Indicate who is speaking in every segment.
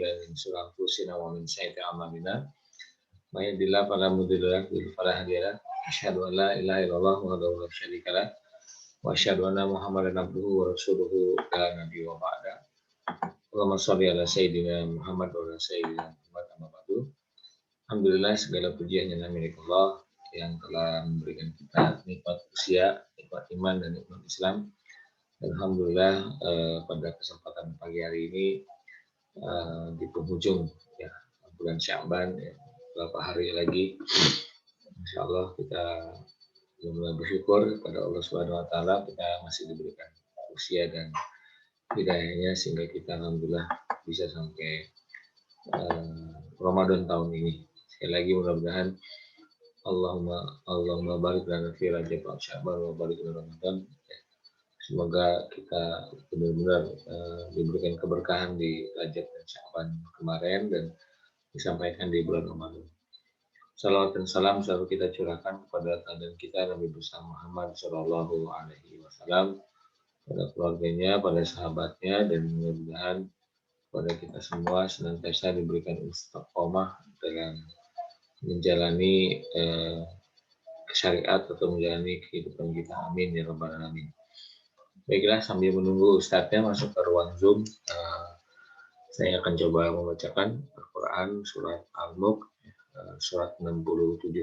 Speaker 1: billahi min syururi anfusina wa min sayyiati a'malina. May yahdihillahu fala mudilla lahu wa fala hadiya lahu. Asyhadu an la ilaha illallah wahdahu la syarika lahu wa asyhadu anna Muhammadan abduhu wa rasuluhu la nabiyya ba'da. Allahumma shalli ala sayyidina Muhammad wa ala sayyidina Muhammad amma ba'du. Alhamdulillah segala pujian yang milik Allah yang telah memberikan kita nikmat usia, nikmat iman dan nikmat Islam. Dan alhamdulillah pada kesempatan pagi hari ini di penghujung ya bulan Sya'ban ya, beberapa hari lagi insya Allah kita benar-benar bersyukur kepada Allah Subhanahu Wa Taala kita masih diberikan usia dan hidayahnya sehingga kita alhamdulillah bisa sampai Ramadan tahun ini. Sekali lagi mudah-mudahan Allahumma barik lana fi Rajab wa Sya'ban wa barik lana Ramadan. Semoga kita benar-benar diberikan keberkahan di Rajab dan Sya'ban kemarin dan disampaikan di bulan Ramadan. Salawat dan salam selalu kita curahkan kepada teladan kita Nabi besar Muhammad Shallallahu Alaihi Wasallam, pada keluarganya, pada sahabatnya, dan mudah-mudahan pada kita semua senantiasa diberikan istiqomah dalam menjalani syariat atau menjalani kehidupan kita. Amin ya rabbal alamin. Baiklah, sambil menunggu Ustadznya masuk ke ruang Zoom, saya akan coba membacakan Al-Quran surat Al-Mulk, surat 67.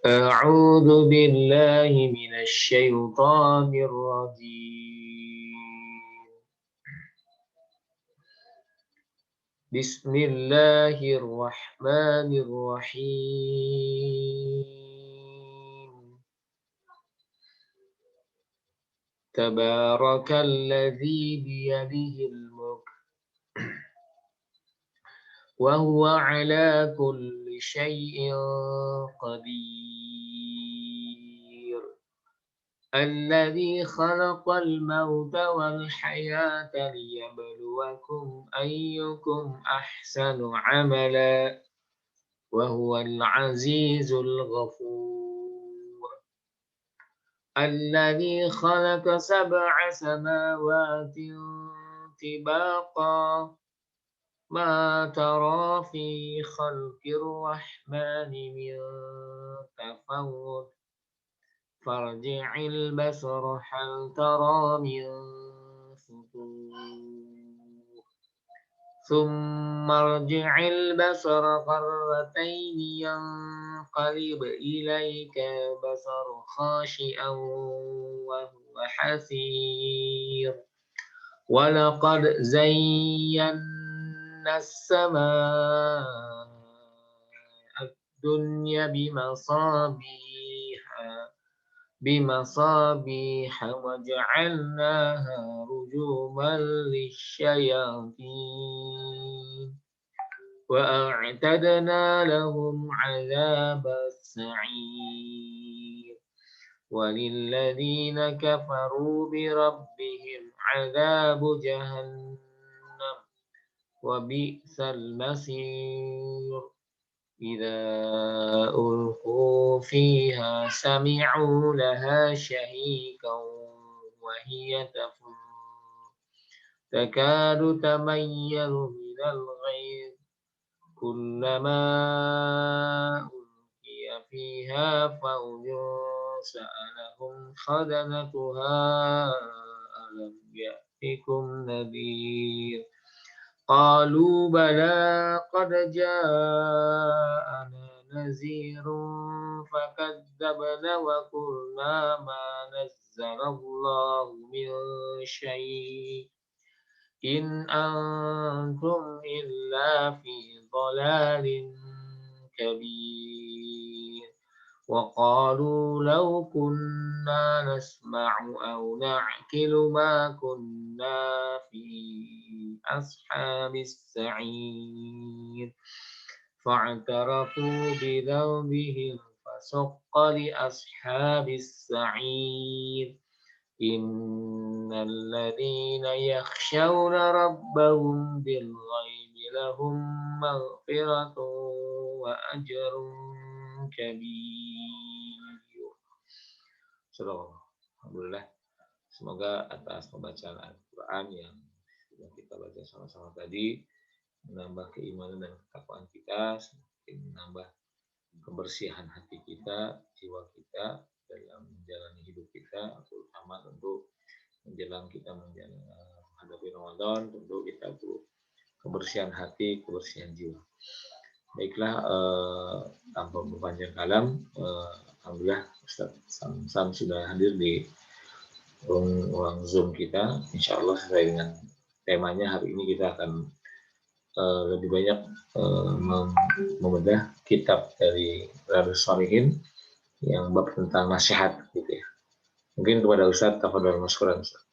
Speaker 1: A'udzu billahi minasy syaithanir rajim. Bismillahirrahmanirrahim. Tabarakalladzi biyadihil mulk wa huwa ala kulli syai'in qadir. Alladzi khalaqal mauta wal hayata liyabluwakum ayyukum ahsanu amala wa huwal azizul ghafur. الذي خلق سبع سماوات طباقا ما ترى في خلق الرحمن من تفاوت فارجع البصر هل ترى من فطور ثم ارجع البصر مرتين ينقلب إليك البصر خاشعا وهو حسير ولقد زينا السماء الدنيا بمصابيح وجعلناها رجوما للشياطين وأعتدنا لهم عذاب السعير وللذين كفروا بربهم عذاب جهنم وبئس المصير إذا ألقوا فيها سمعوا لها شهيقا وهي تفور تكاد تميز من الغيظ كلما ألقي فيها فوج سألهم خزنتها ألم يأتكم نذير قالوا بلى قد جاءنا نذير فكذبنا وقلنا ما نزل الله من شيء إن أنتم إلا في ضلال كبير وقالوا لو كنا نسمع أو نعقل ما كنا في أصحاب السعير فاعترفوا بذنبهم فسق لأصحاب السعير إن الذين يخشون ربهم بالغيب لهم مغفرة وأجر كبير. Alhamdulillah. Semoga atas pembacaan Al-Quran yang sudah kita baca sama-sama tadi menambah keimanan dan ketakwaan kita, semakin menambah kebersihan hati kita, jiwa kita dalam menjalani hidup kita, terutama tentu menjelang kita menghadapi Ramadan, tentu kita perlu kebersihan hati, kebersihan jiwa. Baiklah, tanpa berpanjang kalam, alhamdulillah Ustaz Sam sudah hadir di ruang Zoom kita. Insya Allah sesuai dengan temanya hari ini kita akan lebih banyak membedah kitab dari Riyadhus Shalihin yang bab tentang nasihat gitu ya. Mungkin kepada Ustaz, tafadhol mashkuran Ustaz.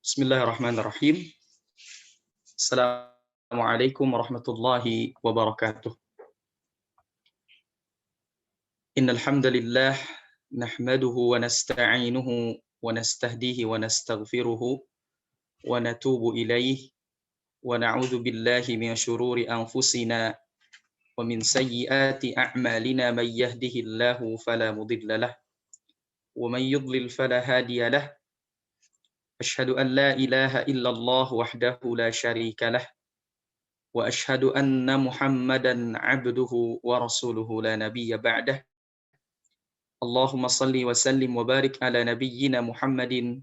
Speaker 2: Bismillahirrahmanirrahim. Assalamualaikum warahmatullahi wabarakatuh. Innal hamdalillah nahmaduhu wa nasta'inuhu wa nastahdihi wa nastaghfiruhu wa natubu ilaihi wa na'udzu billahi min syururi anfusina wa min sayyiati a'malina may yahdihillahu fala mudilla lahu wa may yudlil fala hadiya lahu. Asyhadu an la ilaha illallah wahdahu la syarika lah wa asyhadu anna Muhammadan 'abduhu wa rasuluhu la nabiyya ba'dah. Allahumma salli wa sallim wa barik ala nabiyyina Muhammadin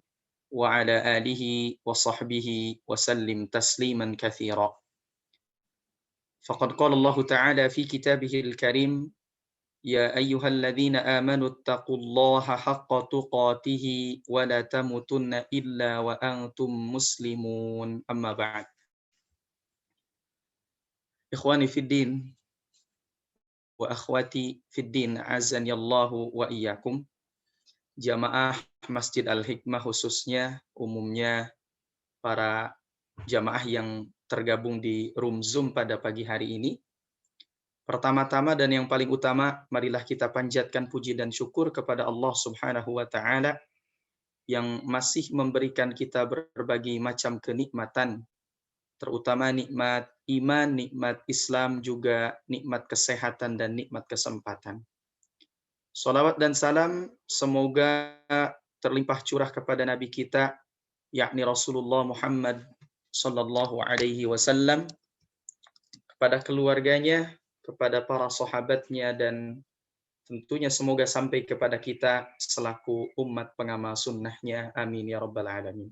Speaker 2: wa ala alihi wa sahbihi wa sallim tasliman katsira. Faqad qala Allah Ta'ala fi kitabihil karim, ya ayyuhalladzina amanu taqullaha haqqa tuqatih wa la tamutunna illa wa antum muslimun. Amma ba'd. Ikhwani fid din wa akhwati fid din, azani Allahu wa iyyakum. Jamaah Masjid Al-Hikmah, khususnya umumnya para jamaah yang tergabung di room Zoom pada pagi hari ini. Pertama-tama dan yang paling utama, marilah kita panjatkan puji dan syukur kepada Allah Subhanahu wa taala yang masih memberikan kita berbagai macam kenikmatan, terutama nikmat iman, nikmat Islam, juga nikmat kesehatan dan nikmat kesempatan. Salawat dan salam semoga terlimpah curah kepada Nabi kita, yakni Rasulullah Muhammad sallallahu alaihi wasallam, kepada keluarganya, kepada para sahabatnya, dan tentunya semoga sampai kepada kita selaku umat pengamal sunnahnya. Amin ya rabbal alamin.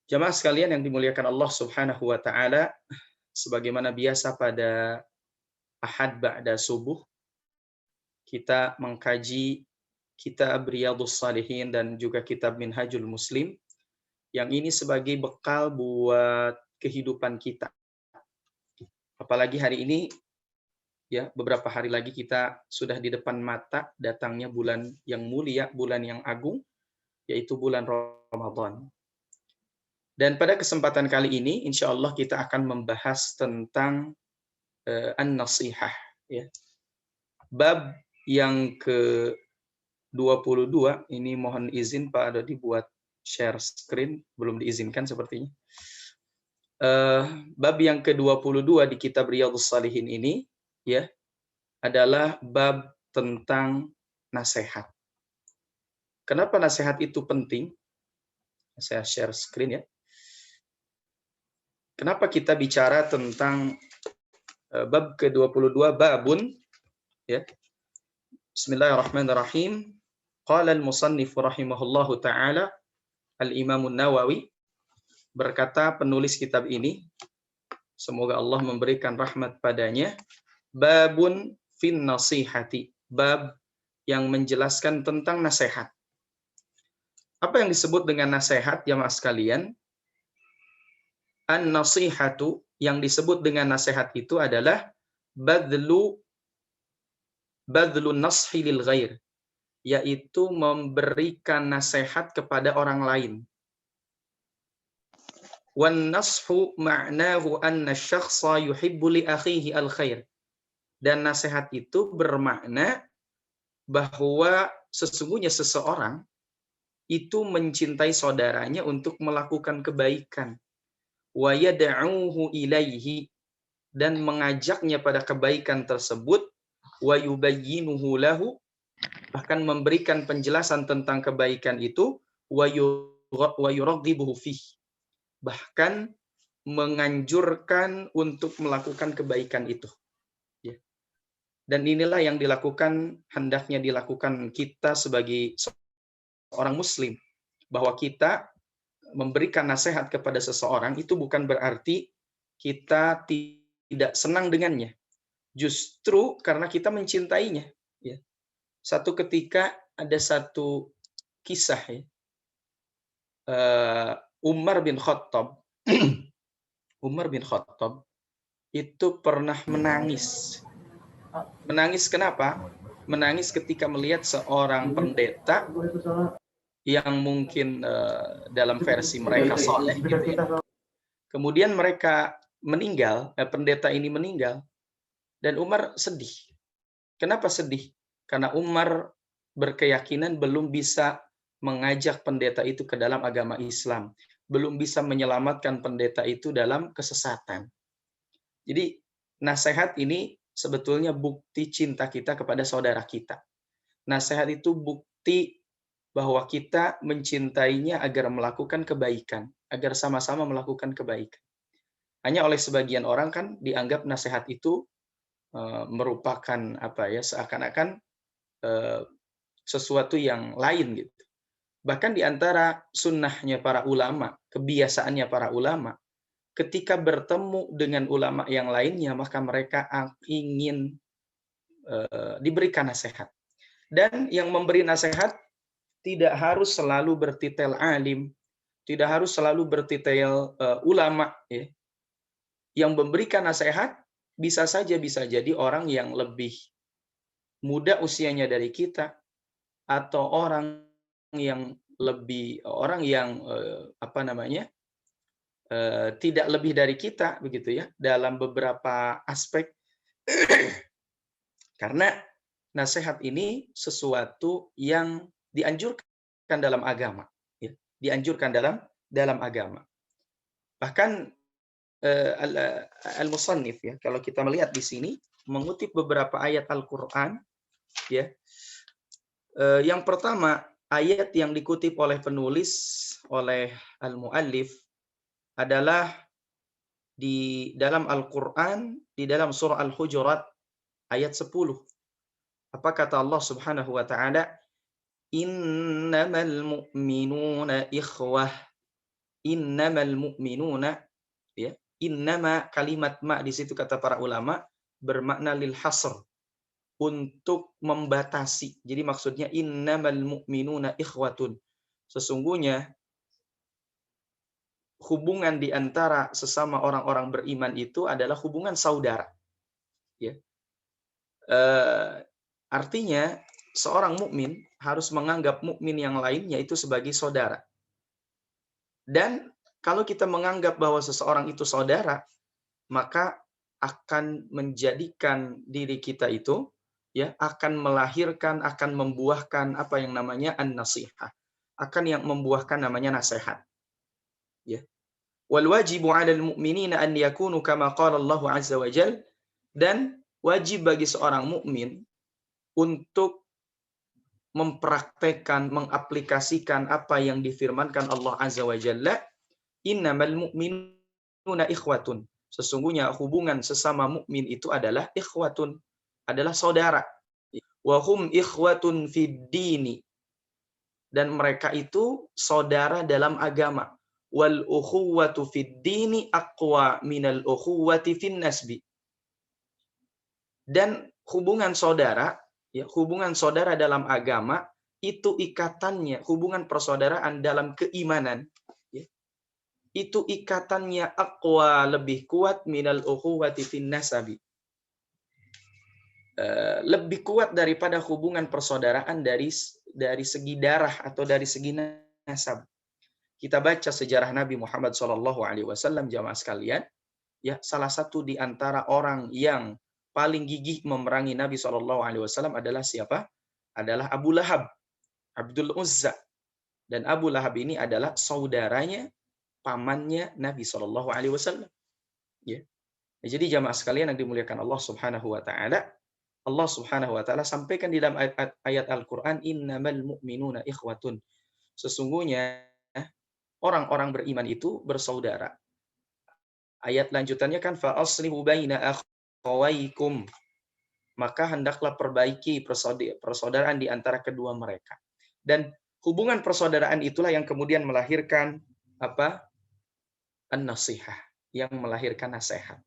Speaker 2: Jamaah sekalian yang dimuliakan Allah Subhanahu wa taala, sebagaimana biasa pada Ahad ba'da subuh kita mengkaji kitab Riyadhus Shalihin dan juga kitab Minhajul Muslim, yang ini sebagai bekal buat kehidupan kita. Apalagi hari ini ya, beberapa hari lagi kita sudah di depan mata datangnya bulan yang mulia, bulan yang agung, yaitu bulan Ramadan. Dan pada kesempatan kali ini insya Allah kita akan membahas tentang an-nasihah ya. Bab yang ke-22 ini, mohon izin Pak ada dibuat share screen, belum diizinkan sepertinya. Bab yang ke-22 di kitab Riyadhus Shalihin ini ya adalah bab tentang nasihat. Kenapa nasihat itu penting? Saya share screen ya. Kenapa kita bicara tentang bab ke-22, babun ya. Bismillahirrahmanirrahim. Qala al-musannif rahimahullahu taala, Al-Imam An-Nawawi berkata, penulis kitab ini, semoga Allah memberikan rahmat padanya, babun fin nasihati, bab yang menjelaskan tentang nasihat. Apa yang disebut dengan nasihat jamaah sekalian? An-nasihatu, yang disebut dengan nasihat itu adalah badlun nashi lil ghair, yaitu memberikan nasihat kepada orang lain. Wan nashu ma'nahu anna syakhsa yuhibbu li akhihi al khair. Dan nasihat itu bermakna bahwa sesungguhnya seseorang itu mencintai saudaranya untuk melakukan kebaikan. Wa yad'uhu ilaihi, dan mengajaknya pada kebaikan tersebut. Wa yubayyinuhu lahu, bahkan memberikan penjelasan tentang kebaikan itu, wa yuraghibuhu fih, bahkan menganjurkan untuk melakukan kebaikan itu. Ya. Dan inilah yang dilakukan, hendaknya dilakukan kita sebagai seorang muslim, bahwa kita memberikan nasihat kepada seseorang itu bukan berarti kita tidak senang dengannya. Justru karena kita mencintainya. Ya. Satu ketika ada satu kisah, ya, Umar bin Khattab Umar bin Khattab itu pernah menangis. Menangis kenapa? Menangis ketika melihat seorang pendeta yang mungkin dalam versi mereka soleh, gitu ya. Kemudian mereka meninggal, pendeta ini meninggal, dan Umar sedih. Kenapa sedih? Karena Umar berkeyakinan belum bisa mengajak pendeta itu ke dalam agama Islam, belum bisa menyelamatkan pendeta itu dalam kesesatan. Jadi nasihat ini sebetulnya bukti cinta kita kepada saudara kita. Nasihat itu bukti bahwa kita mencintainya agar melakukan kebaikan, agar sama-sama melakukan kebaikan. Hanya oleh sebagian orang kan dianggap nasihat itu merupakan apa ya, seakan-akan sesuatu yang lain gitu. Bahkan di antara sunnahnya para ulama, kebiasaannya para ulama, ketika bertemu dengan ulama yang lainnya, maka mereka ingin diberikan nasihat. Dan yang memberi nasihat tidak harus selalu bertitel alim, tidak harus selalu bertitel ulama. Ya. Yang memberikan nasihat bisa jadi orang yang lebih muda usianya dari kita, atau orang yang tidak lebih dari kita, begitu ya, dalam beberapa aspek. Karena nasihat ini sesuatu yang dianjurkan dalam agama, ya. Dianjurkan dalam agama. Bahkan al-musannif, ya, kalau kita melihat di sini mengutip beberapa ayat Al-Qur'an, ya. Yang pertama, ayat yang dikutip oleh penulis, oleh al-muallif, adalah di dalam Al-Qur'an, di dalam surah Al-Hujurat ayat 10. Apa kata Allah Subhanahu wa taala? Innamal mu'minuna ikhwah. Innamal mu'minuna, ya. Innama, kalimat ma di situ kata para ulama bermakna lil hasr, untuk membatasi. Jadi maksudnya innamal mu'minuna ikhwatun. Sesungguhnya hubungan di antara sesama orang-orang beriman itu adalah hubungan saudara. Ya. Artinya seorang mukmin harus menganggap mukmin yang lainnya itu sebagai saudara. Dan kalau kita menganggap bahwa seseorang itu saudara, maka akan menjadikan diri kita itu, ya, akan melahirkan, akan membuahkan apa yang namanya an-nasihah, akan yang membuahkan namanya nasihat. Ya. Wal wajibu 'alal mu'minina an yakunu kama qala Allah 'azza wa jalla, dan wajib bagi seorang mukmin untuk mempraktekkan, mengaplikasikan apa yang difirmankan Allah Azza wa Jalla, innamal mu'minuna ikhwatun. Sesungguhnya hubungan sesama mukmin itu adalah ikhwatun, adalah saudara. Wa hum ikhwatun fid dini. Dan mereka itu saudara dalam agama. Wal ukhuwatu fid dini aqwa minal ukhuwati fin nasbi. Dan hubungan saudara, ya, hubungan saudara dalam agama itu ikatannya, hubungan persaudaraan dalam keimanan, ya, itu ikatannya aqwa, lebih kuat minal ukhuwati fin nasabi, lebih kuat daripada hubungan persaudaraan dari segi darah atau dari segi nasab. Kita baca sejarah Nabi Muhammad SAW, jamaah sekalian, ya, salah satu di antara orang yang paling gigih memerangi Nabi SAW adalah siapa? Adalah Abu Lahab, Abdul Uzza. Dan Abu Lahab ini adalah saudaranya, pamannya Nabi SAW. Ya. Jadi jamaah sekalian yang dimuliakan Allah Subhanahu wa taala, Allah Subhanahu wa taala sampaikan di dalam ayat Al-Qur'an, innamal mu'minuna ikhwatun. Sesungguhnya orang-orang beriman itu bersaudara. Ayat lanjutannya kan fa aslihu baina akhawaykum. Maka hendaklah perbaiki persaudaraan di antara kedua mereka. Dan hubungan persaudaraan itulah yang kemudian melahirkan apa? An-nasihah, yang melahirkan nasihat.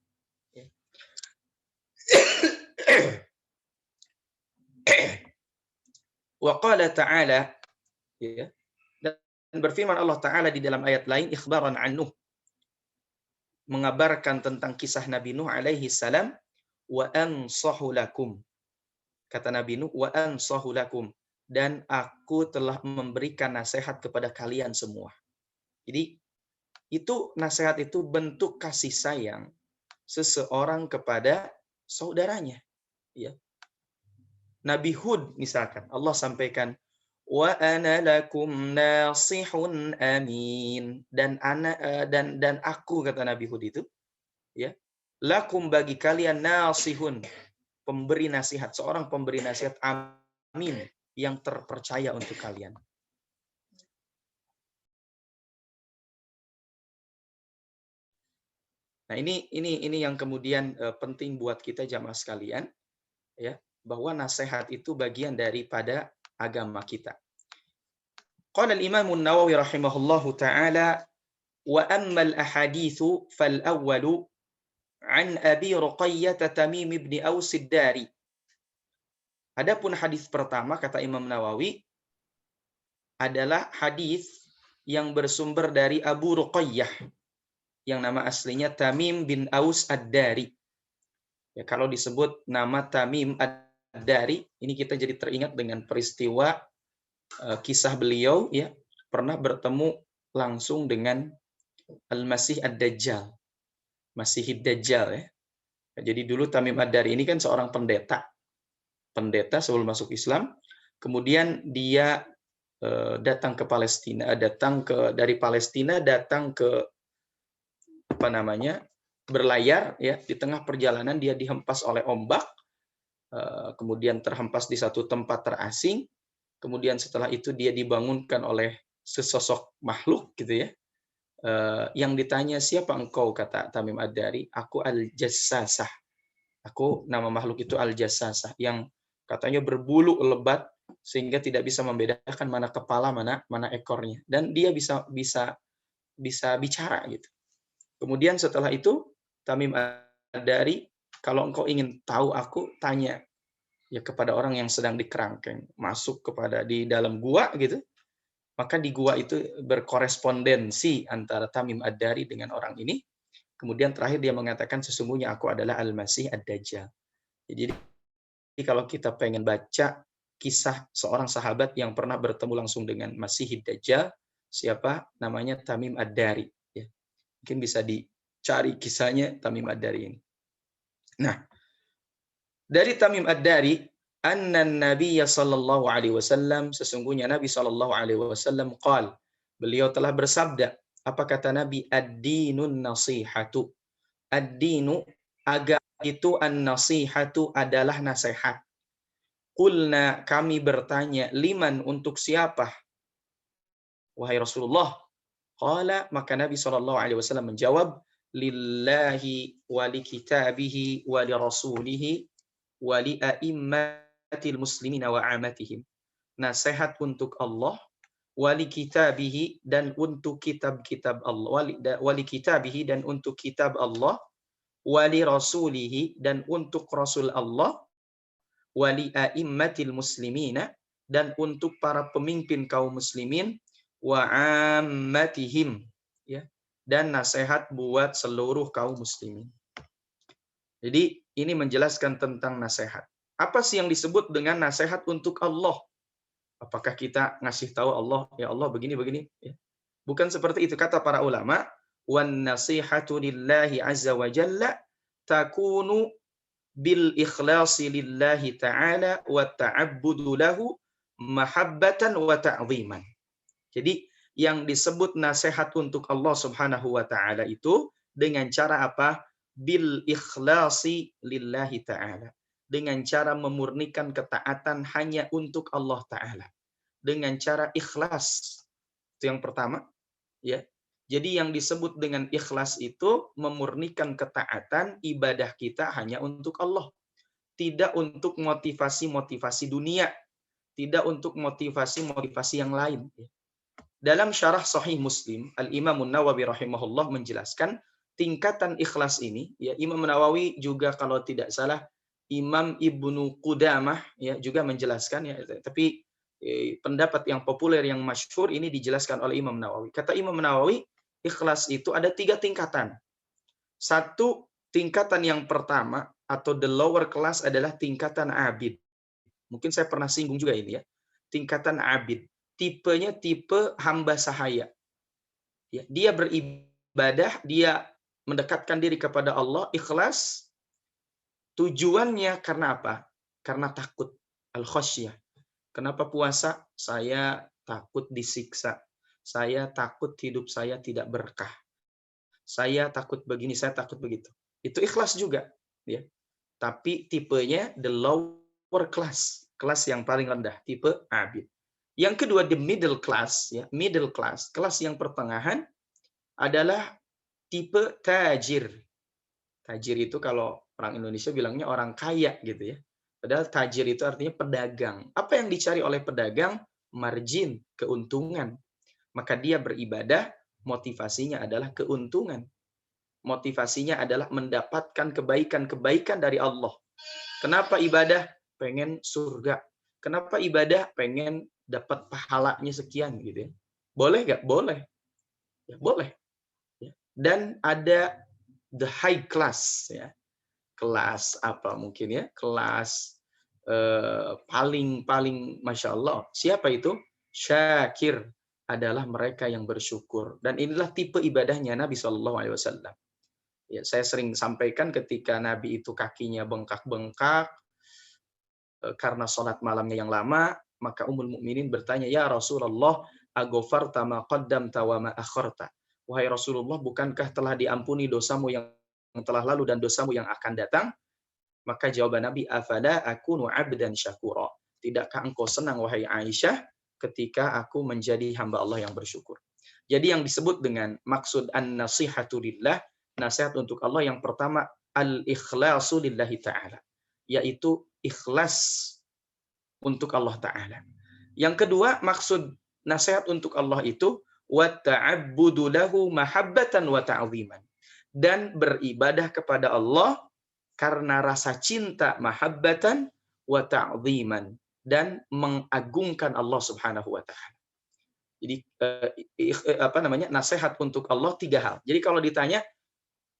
Speaker 2: Wa qala ta'ala, ya, dan berfirman Allah Ta'ala di dalam ayat lain, ikhbaran an Nuh, mengabarkan tentang kisah Nabi Nuh alaihi salam, wa ansahu lakum. Kata Nabi Nuh, wa ansahu lakum, dan aku telah memberikan nasihat kepada kalian semua. Jadi itu nasihat itu bentuk kasih sayang seseorang kepada saudaranya, ya. Nabi Hud misalkan, Allah sampaikan, wa ana lakum nasihun amin, dan aku, kata Nabi Hud itu, ya, lakum, bagi kalian, nasihun, pemberi nasihat, seorang pemberi nasihat, amin, yang terpercaya untuk kalian. Nah, ini yang kemudian penting buat kita jamaah sekalian, ya, bahwa nasihat itu bagian daripada agama kita. Qala al-Imam an-Nawawi rahimahullahu taala, wa amma al-ahaditsu fal awwalu an Abi Ruqayyah Tamim ibn Aus ad-Dari. Adapun hadis pertama, kata Imam Nawawi, adalah hadis yang bersumber dari Abu Ruqayyah yang nama aslinya Tamim bin Aus ad-Dari. Ya, kalau disebut nama Tamim ad-Dari, ini kita jadi teringat dengan peristiwa kisah beliau, ya, pernah bertemu langsung dengan Al-Masih ad-Dajjal. Masih ad-Dajjal, ya. Jadi dulu Tamim ad-Dari ini kan seorang pendeta sebelum masuk Islam. Kemudian dia datang ke Palestina, dari Palestina datang ke berlayar, ya. Di tengah perjalanan dia dihempas oleh ombak, kemudian terhempas di satu tempat terasing. Kemudian setelah itu dia dibangunkan oleh sesosok makhluk, gitu ya. Yang ditanya, siapa engkau? Kata Tamim ad-Dari, aku Al-Jassasah. Aku, nama makhluk itu Al-Jassasah, yang katanya berbulu lebat sehingga tidak bisa membedakan mana kepala, mana ekornya, dan dia bisa bicara, gitu. Kemudian setelah itu Tamim ad-Dari, kalau engkau ingin tahu aku, tanya ya kepada orang yang sedang dikerangkeng, masuk di dalam gua, gitu. Maka di gua itu berkorespondensi antara Tamim ad-Dari dengan orang ini. Kemudian terakhir dia mengatakan, sesungguhnya aku adalah Al-Masih ad-Dajjal. Jadi kalau kita pengen baca kisah seorang sahabat yang pernah bertemu langsung dengan Masih ad-Dajjal, siapa? Namanya Tamim ad-Dari. Ya. Mungkin bisa dicari kisahnya Tamim ad-Dari ini. Nah, dari Tamim ad-Dari, anna Nabiya sallallahu alaihi wasallam, sesungguhnya Nabi sallallahu alaihi wasallam qala, beliau telah bersabda. Apa kata Nabi? Ad-dinun nasihatu. Ad-dinu, agama itu, an-nasihatu, adalah nasihat. Qulna, kami bertanya, liman, untuk siapa? Wahai Rasulullah. Qala, maka Nabi sallallahu alaihi wasallam menjawab, lillahi wa li kitabihi wa li rasulihi wa li a'immatil muslimina wa amatihim. Nasihat untuk Allah, wali kitabihi, dan untuk kitab-kitab Allah, wali kitabihi, dan untuk kitab Allah, wali rasulihi, dan untuk rasul Allah, wali a'immatil muslimina, dan untuk para pemimpin kaum muslimin, wa ammatihim, ya, dan nasihat buat seluruh kaum muslimin. Jadi ini menjelaskan tentang nasihat. Apa sih yang disebut dengan nasihat untuk Allah? Apakah kita ngasih tahu Allah, ya Allah begini-begini? Ya. Bukan seperti itu. Kata para ulama, wan nasihatu lillahi azza wa jalla takunu bil ikhlasi lillahi ta'ala wa ta'abbudu lahu mahabbatan wa ta'ziman. Jadi yang disebut nasihat untuk Allah Subhanahu wa taala itu dengan cara apa? Bil ikhlasi lillahi ta'ala. dengan cara memurnikan ketaatan hanya untuk Allah Ta'ala. Dengan cara ikhlas. Itu yang pertama. Ya. Jadi yang disebut dengan ikhlas itu memurnikan ketaatan ibadah kita hanya untuk Allah. Tidak untuk motivasi-motivasi dunia. Tidak untuk motivasi-motivasi yang lain. Dalam syarah Sahih Muslim, Al-Imam Nawawi rahimahullah menjelaskan tingkatan ikhlas ini. Ya, Imam Nawawi juga kalau tidak salah Imam Ibnu Qudamah ya juga menjelaskan ya, tapi pendapat yang populer yang masyhur ini dijelaskan oleh Imam Nawawi. Kata Imam Nawawi, ikhlas itu ada 3 tingkatan. Satu, tingkatan yang pertama atau the lower class adalah tingkatan abid. Mungkin saya pernah singgung juga ini ya. Tingkatan abid. Tipenya tipe hamba sahaya. Ya, dia beribadah, dia mendekatkan diri kepada Allah, ikhlas. Tujuannya karena apa? Karena takut. Al-khasyah. Kenapa puasa? Saya takut disiksa. Saya takut hidup saya tidak berkah. Saya takut begini, saya takut begitu. Itu ikhlas juga. Ya. Tapi tipenya the lower class. Kelas yang paling rendah. Tipe abid. Yang kedua, the middle class. Ya. Middle class. Kelas yang pertengahan adalah tipe tajir. Tajir itu kalau orang Indonesia bilangnya orang kaya gitu ya. Padahal tajir itu artinya pedagang. Apa yang dicari oleh pedagang? Margin, keuntungan. Maka dia beribadah, motivasinya adalah keuntungan. Motivasinya adalah mendapatkan kebaikan-kebaikan dari Allah. Kenapa ibadah? Pengen surga. Kenapa ibadah? Pengen dapat pahalanya sekian gitu ya. Boleh nggak? Boleh. Ya, boleh. Ya. Dan ada the high class ya. Kelas apa mungkin ya? Kelas paling Masya Allah. Siapa itu? Syakir adalah mereka yang bersyukur. Dan inilah tipe ibadahnya Nabi SAW. Ya, saya sering sampaikan ketika Nabi itu kakinya bengkak-bengkak karena sholat malamnya yang lama, maka Ummul Mukminin bertanya, "Ya Rasulullah, agofarta ma qaddamta wa ma akharta?" Wahai Rasulullah, bukankah telah diampuni dosamu yang telah lalu dan dosamu yang akan datang? Maka jawaban Nabi, "Afala akunu 'abdan syakura?" Tidakkah engkau senang wahai Aisyah ketika aku menjadi hamba Allah yang bersyukur? Jadi yang disebut dengan maksud an-nasihatu lillah, nasihat untuk Allah yang pertama al-ikhlasu lillahi ta'ala, yaitu ikhlas untuk Allah Ta'ala. Yang kedua, maksud nasihat untuk Allah itu wa ta'abbudu lahu mahabbatan wa ta'ziman, dan beribadah kepada Allah karena rasa cinta mahabbatan wa ta'ziman, dan mengagungkan Allah Subhanahu wa taala. Jadi nasihat untuk Allah 3 hal. Jadi kalau ditanya,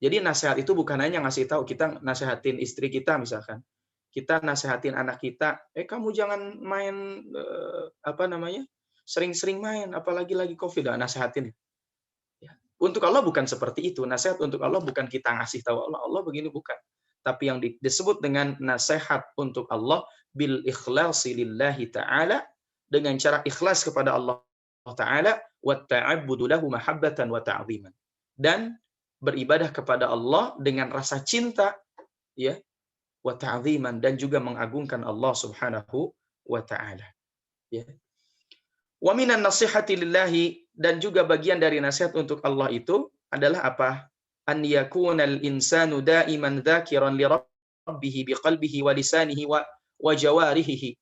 Speaker 2: jadi nasihat itu bukan hanya ngasih tahu, kita nasihatin istri kita misalkan. Kita nasihatin anak kita, kamu jangan main sering-sering main apalagi lagi Covid, nasihatin. Ya. Untuk Allah bukan seperti itu. Nasihat untuk Allah bukan kita ngasih tahu Allah begini, bukan. Tapi yang disebut dengan nasihat untuk Allah bil ikhlasi lillahi ta'ala, dengan cara ikhlas kepada Allah Ta'ala, wa ta'abbudu lahu mahabbatan wa ta'ziman, dan beribadah kepada Allah dengan rasa cinta ya, wa ta'ziman, dan juga mengagungkan Allah Subhanahu wa taala ya. Wa minan nasihati lillahi, dan juga bagian dari nasihat untuk Allah itu adalah apa? An yakunal insanu daiman dzakiran li rabbih biqalbihi wa lisanihi wa jawarihi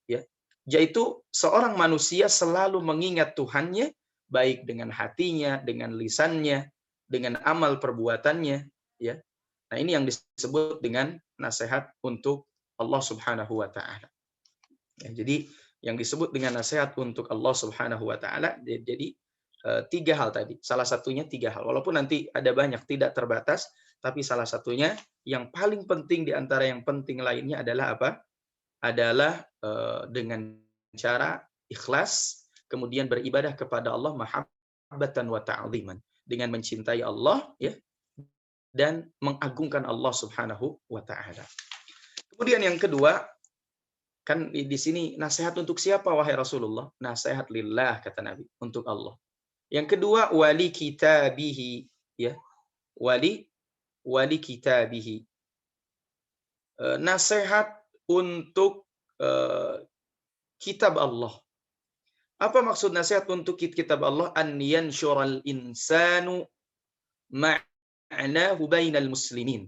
Speaker 2: ya. Yaitu seorang manusia selalu mengingat Tuhannya baik dengan hatinya, dengan lisannya, dengan amal perbuatannya ya. Nah, ini yang disebut dengan nasihat untuk Allah Subhanahu wa taala. Ya, jadi yang disebut dengan nasihat untuk Allah Subhanahu wa taala, jadi 3 hal tadi. Salah satunya 3 hal. Walaupun nanti ada banyak, tidak terbatas, tapi salah satunya yang paling penting di antara yang penting lainnya adalah apa? Adalah dengan cara ikhlas, kemudian beribadah kepada Allah mahabbatan wa ta'ziman, dengan mencintai Allah ya, dan mengagungkan Allah Subhanahu wa taala. Kemudian yang kedua, kan di sini nasihat untuk siapa wahai Rasulullah? Nasihat lillah kata Nabi, untuk Allah. Yang kedua, wali kitabihi ya. Wali kitabihi. nasihat untuk kitab Allah. Apa maksud nasihat untuk kitab Allah? An yansyural insanu ma'nahu bainal muslimin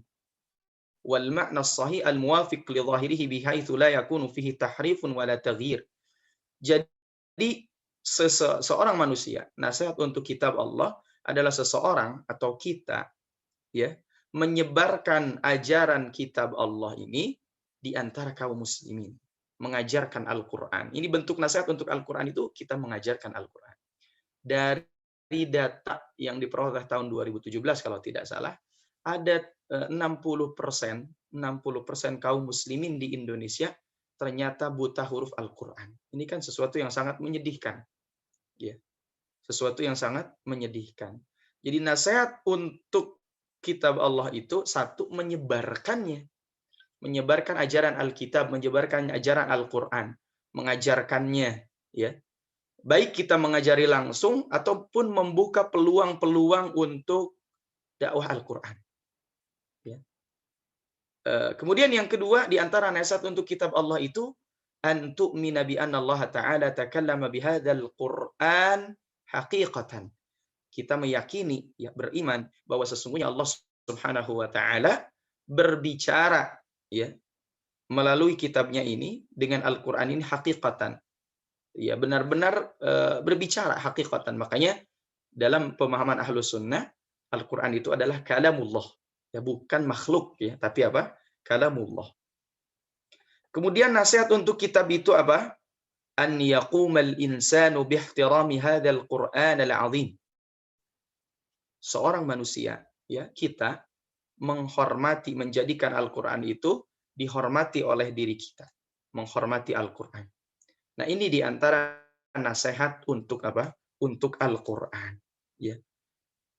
Speaker 2: wal ma'na as-sahih al-muwafiq li dhahirihi bihaitsu la yakunu fihi tahrifun wala taghyir. Jadi seorang manusia, nasihat untuk kitab Allah adalah seseorang atau kita, ya, menyebarkan ajaran kitab Allah ini di antara kaum muslimin, mengajarkan Al-Qur'an. Ini bentuk nasihat untuk Al-Qur'an itu kita mengajarkan Al-Qur'an. Dari data yang diperoleh tahun 2017 kalau tidak salah, ada 60% kaum muslimin di Indonesia ternyata buta huruf Al-Qur'an. Ini kan sesuatu yang sangat menyedihkan. Ya. Sesuatu yang sangat menyedihkan. Jadi nasihat untuk kitab Allah itu satu, menyebarkannya. Menyebarkan ajaran Alkitab, menyebarkan ajaran Al-Qur'an, mengajarkannya, ya. Baik kita mengajari langsung ataupun membuka peluang-peluang untuk dakwah Al-Qur'an. Ya. Kemudian yang kedua di antara nasihat untuk kitab Allah itu an tu'mina bi anna Allah Ta'ala takallama bihadzal Qur'an haqiqatan. Kita meyakini, ya, beriman bahwa sesungguhnya Allah Subhanahu wa taala berbicara, ya, melalui kitabnya ini dengan Al-Qur'an ini hakikatan. Ya, benar-benar berbicara hakikatan. Makanya dalam pemahaman Ahlus Sunnah, Al-Qur'an itu adalah kalamullah. Ya, bukan makhluk, ya, tapi apa? Kalamullah. Kemudian nasihat untuk kitab itu apa? An yaqumal insanu bihtirami hadzal Qur'an al-'azim. Seorang manusia, ya, kita menghormati, menjadikan Al-Qur'an itu dihormati oleh diri kita, menghormati Al-Qur'an. Nah, ini di antara nasihat untuk apa? Untuk Al-Qur'an, ya.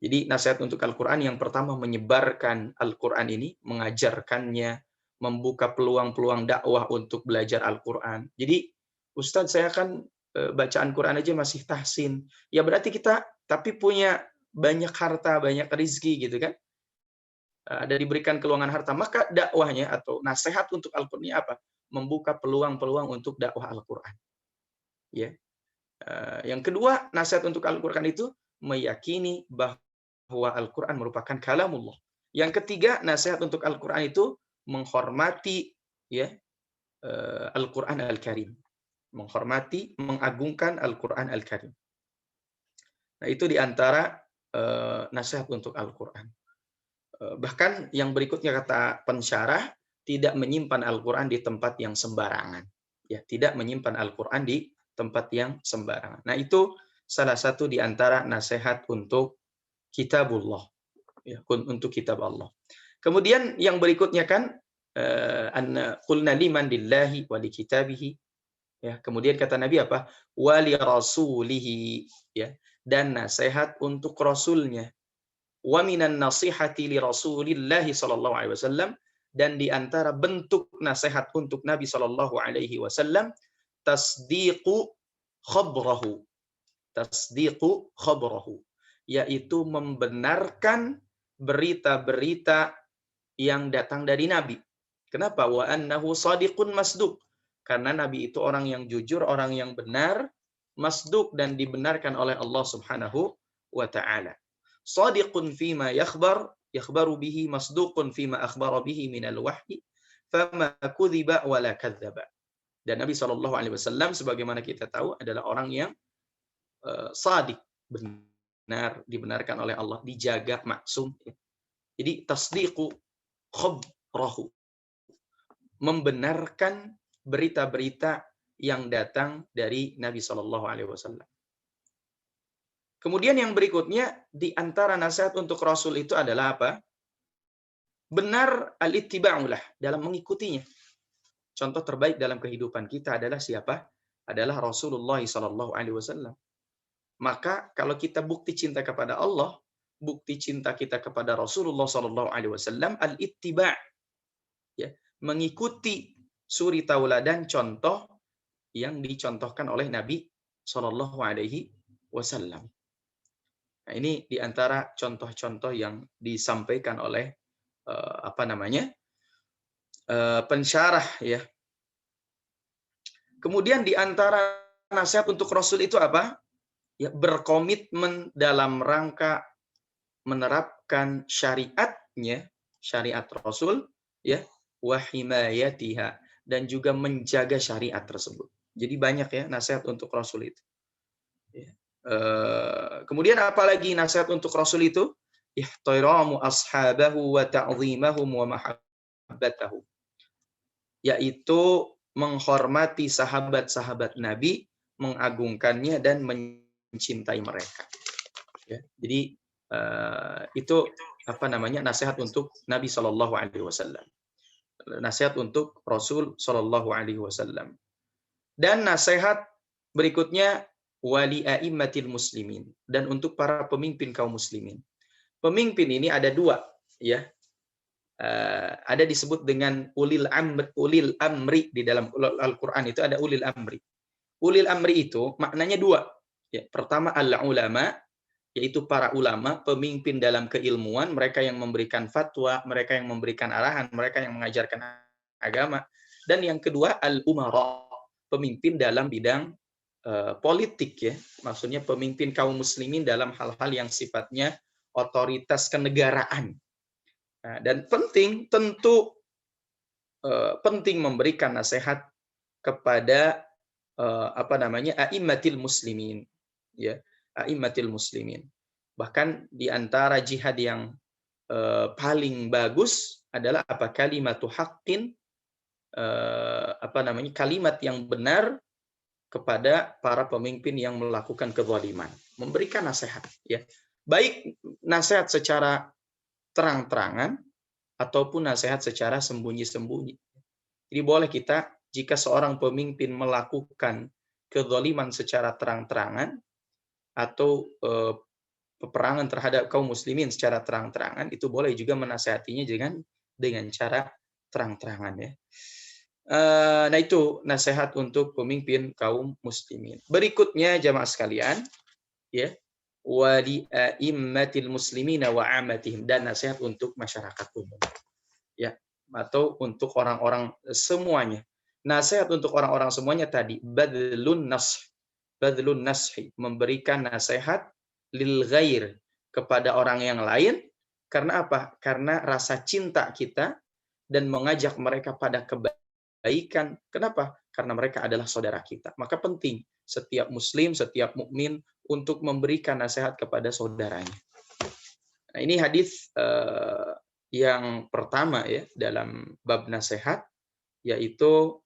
Speaker 2: Jadi nasihat untuk Al-Qur'an yang pertama menyebarkan Al-Qur'an ini, mengajarkannya, membuka peluang-peluang dakwah untuk belajar Al-Qur'an. Jadi, Ustadz, saya kan bacaan Quran aja masih tahsin. Ya berarti kita tapi punya banyak harta, banyak rezeki gitu kan. Ada diberikan keluangan harta, maka dakwahnya atau nasihat untuk Al-Qur'an ini apa? Membuka peluang-peluang untuk dakwah Al-Qur'an. Ya. Yang kedua, nasihat untuk Al-Qur'an itu meyakini bahwa Al-Qur'an merupakan kalamullah. Yang ketiga, nasihat untuk Al-Qur'an itu menghormati, ya, Al-Qur'an Al-Karim. Menghormati, mengagungkan Al-Qur'an Al-Karim. Nah, itu di antara nasihat untuk Al-Qur'an. Bahkan yang berikutnya kata pensyarah, tidak menyimpan Al-Qur'an di tempat yang sembarangan. Ya, tidak menyimpan Al-Qur'an di tempat yang sembarangan. Nah, itu salah satu di antara nasihat untuk kitabullah. Ya, untuk kitab Allah. Kemudian yang berikutnya kan qulna liman lillahi wa li kitabihi. Ya, kemudian kata Nabi apa? Wa li rasulihi, ya, dan nasihat untuk rasulnya. Wa minan nasihati li Rasulillah sallallahu alaihi wasallam, dan di antara bentuk nasihat untuk Nabi sallallahu alaihi wasallam tasdiqu khabrahu. Tasdiqu khabrahu, yaitu membenarkan berita-berita yang datang dari Nabi. Kenapa? Wa annahu shadiqun masduq. Karena Nabi itu orang yang jujur, orang yang benar, masduq, dan dibenarkan oleh Allah Subhanahu wa taala. Shadiqun fima yakhbaru bihi, masduqun fima akhbara bihi minal wahyi, fama kudziba wala kadzdzaba. Dan Nabi sallallahu alaihi wasallam sebagaimana kita tahu adalah orang yang shadiq, benar, dibenarkan oleh Allah, dijaga, maksum. Jadi tasdiqu khabrahu, membenarkan berita-berita yang datang dari Nabi sallallahu alaihi wasallam. Kemudian yang berikutnya di antara nasihat untuk Rasul itu adalah apa? Benar al-ittiba'ulah, dalam mengikutinya. Contoh terbaik dalam kehidupan kita adalah siapa? Adalah Rasulullah sallallahu alaihi wasallam. Maka kalau kita bukti cinta kepada Allah, bukti cinta kita kepada Rasulullah sallallahu alaihi wasallam al-ittiba', ya, mengikuti suri tauladan contoh yang dicontohkan oleh Nabi sallallahu alaihi wasallam. Nah, ini di antara contoh-contoh yang disampaikan oleh pensyarah ya. Kemudian di antara nasihat untuk Rasul itu apa? Ya, berkomitmen dalam rangka menerapkan syariatnya, syariat Rasul, ya, wa himayatiha, dan juga menjaga syariat tersebut. Jadi banyak ya nasihat untuk Rasul itu. Ya. Kemudian apalagi nasihat untuk Rasul itu? Ihtiramu ashabahu wa ta'zimahum wa mahabbatahu. Yaitu menghormati sahabat-sahabat Nabi, mengagungkannya dan mencintai mereka. Ya, jadi itu apa namanya nasihat untuk Nabi Shallallahu Alaihi Wasallam, nasihat untuk Rasul Shallallahu Alaihi Wasallam. Dan nasihat berikutnya wali aimmatil muslimin, dan untuk para pemimpin kaum muslimin. Pemimpin ini ada dua, ya. Ada disebut dengan ulil amri di dalam Al-Qur'an, itu ada ulil amri. Ulil amri itu maknanya dua. Ya, pertama al-ulama, yaitu para ulama, pemimpin dalam keilmuan, mereka yang memberikan fatwa, mereka yang memberikan arahan, mereka yang mengajarkan agama. Dan yang kedua al-umara, pemimpin dalam bidang politik ya. Maksudnya pemimpin kaum muslimin dalam hal-hal yang sifatnya otoritas kenegaraan. Nah, dan penting tentu penting memberikan nasihat kepada apa namanya aimmatil muslimin, ya, aimmatil muslimin. Bahkan di antara jihad yang paling bagus adalah apa, kalimatu haqqin, apa namanya, kalimat yang benar kepada para pemimpin yang melakukan kezaliman, memberikan nasihat, ya, baik nasihat secara terang-terangan ataupun nasihat secara sembunyi-sembunyi. Jadi boleh kita, jika seorang pemimpin melakukan kezaliman secara terang-terangan atau peperangan terhadap kaum muslimin secara terang-terangan, itu boleh juga menasihatinya dengan cara terang-terangan ya. Nah itu nasihat untuk pemimpin kaum muslimin. Berikutnya jamaah sekalian, ya, wali aimmatil muslimina wa ammatihim, dan nasihat untuk masyarakat umum, ya, atau untuk orang-orang semuanya. Nasihat untuk orang-orang semuanya tadi badlun nashi, memberikan nasihat lil ghair, kepada orang yang lain. Karena apa? Karena rasa cinta kita dan mengajak mereka pada kebaikan. Kenapa? Karena mereka adalah saudara kita. Maka penting setiap muslim, setiap mukmin untuk memberikan nasihat kepada saudaranya. Nah, ini hadis yang pertama ya dalam bab nasihat, yaitu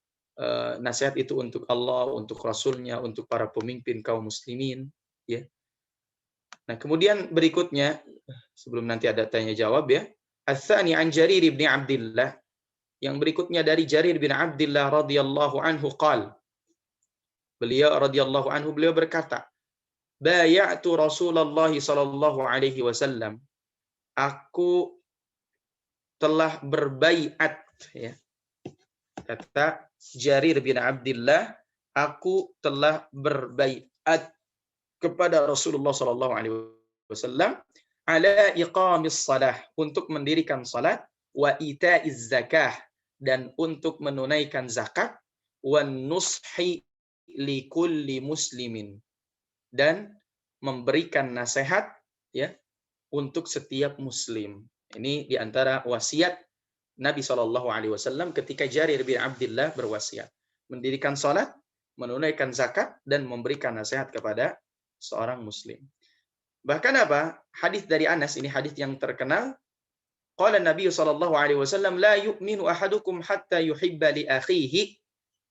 Speaker 2: nasihat itu untuk Allah, untuk Rasulnya, untuk para pemimpin kaum muslimin, ya. Nah, kemudian berikutnya, sebelum nanti ada tanya jawab ya, Ats-tsani an Jarir bin Abdullah, yang berikutnya dari Jarir bin Abdullah radhiyallahu anhu qala, beliau berkata, bay'atu Rasulullah sallallahu alaihi wasallam, aku telah berbaiat, ya. Kata Jarir bin Abdullah, aku telah berbaiat kepada Rasulullah sallallahu alaihi wasallam ala iqamis shalah, untuk mendirikan salat, wa itaiz zakah, dan untuk menunaikan zakat, wan nushi likulli muslimin, dan memberikan nasihat ya untuk setiap muslim. Ini diantara wasiat Nabi Shallallahu Alaihi Wasallam ketika Jarir bin Abdullah berwasiat mendirikan salat, menunaikan zakat, dan memberikan nasihat kepada seorang muslim. Bahkan apa? Hadis dari Anas, ini hadis yang terkenal. Qala Nabi Shallallahu Alaihi Wasallam, la yu'minu ahadukum hatta yuhibba li akhihi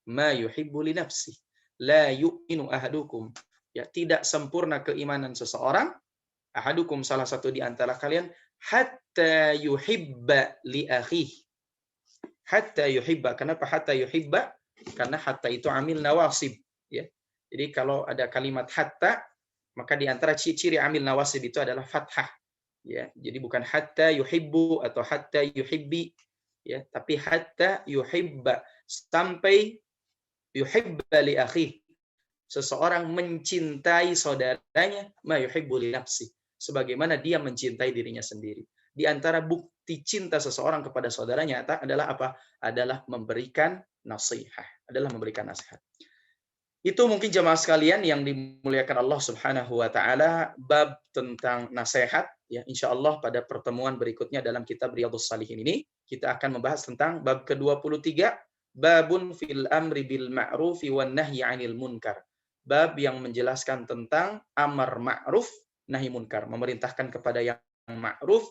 Speaker 2: ma yuhibbu li nafsihi. La yu'minu ahadukum. Ya, tidak sempurna keimanan seseorang, ahadukum, salah satu di antara kalian, hatta yuhibba li akhihi. Hatta yuhibba. Kenapa hatta yuhibba? Karena hatta itu amil nawasib, ya. Jadi kalau ada kalimat hatta, maka di antara ciri amil nawasib itu adalah fathah, ya. Jadi bukan hatta yuhibbu atau hatta yuhibbi, ya, tapi hatta yuhibba, sampai yuhibba li akhihi, seseorang mencintai saudaranya, ma yuhibbu li nafsi, sebagaimana dia mencintai dirinya sendiri. di antara bukti cinta seseorang kepada saudaranya adalah apa? Adalah memberikan nasihat, adalah memberikan nasihat. Itu mungkin jemaah sekalian yang dimuliakan Allah Subhanahu wa taala, bab tentang nasihat ya. Insyaallah pada pertemuan berikutnya dalam kitab Riyadhus Shalihin ini kita akan membahas tentang bab ke-23, babun fil amri bil ma'rufi wan nahyi 'anil munkar. Bab yang menjelaskan tentang amar ma'ruf nahi munkar, memerintahkan kepada yang ma'ruf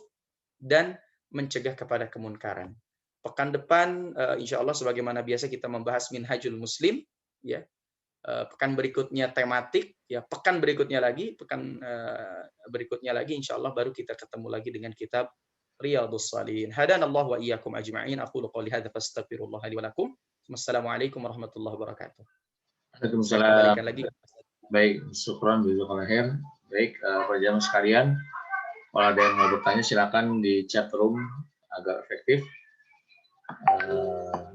Speaker 2: dan mencegah kepada kemunkaran. Pekan depan insyaallah sebagaimana biasa kita membahas Minhajul Muslim ya. Pekan berikutnya tematik ya, pekan berikutnya lagi insya Allah baru kita ketemu lagi dengan kitab Riyadhus Shalihin. Hadanallahu wa iyyakum ajma'in. Aqulu qouli hadza fastaghfirullah li wa lakum. Wassalamualaikum warahmatullahi wabarakatuh. Saya
Speaker 1: Waalaikumsalam.
Speaker 2: kembalikan lagi.
Speaker 1: Baik, syukran jazakallahu khair. Baik, para jamaah sekalian, kalau ada yang mau bertanya silakan di chat room agar efektif.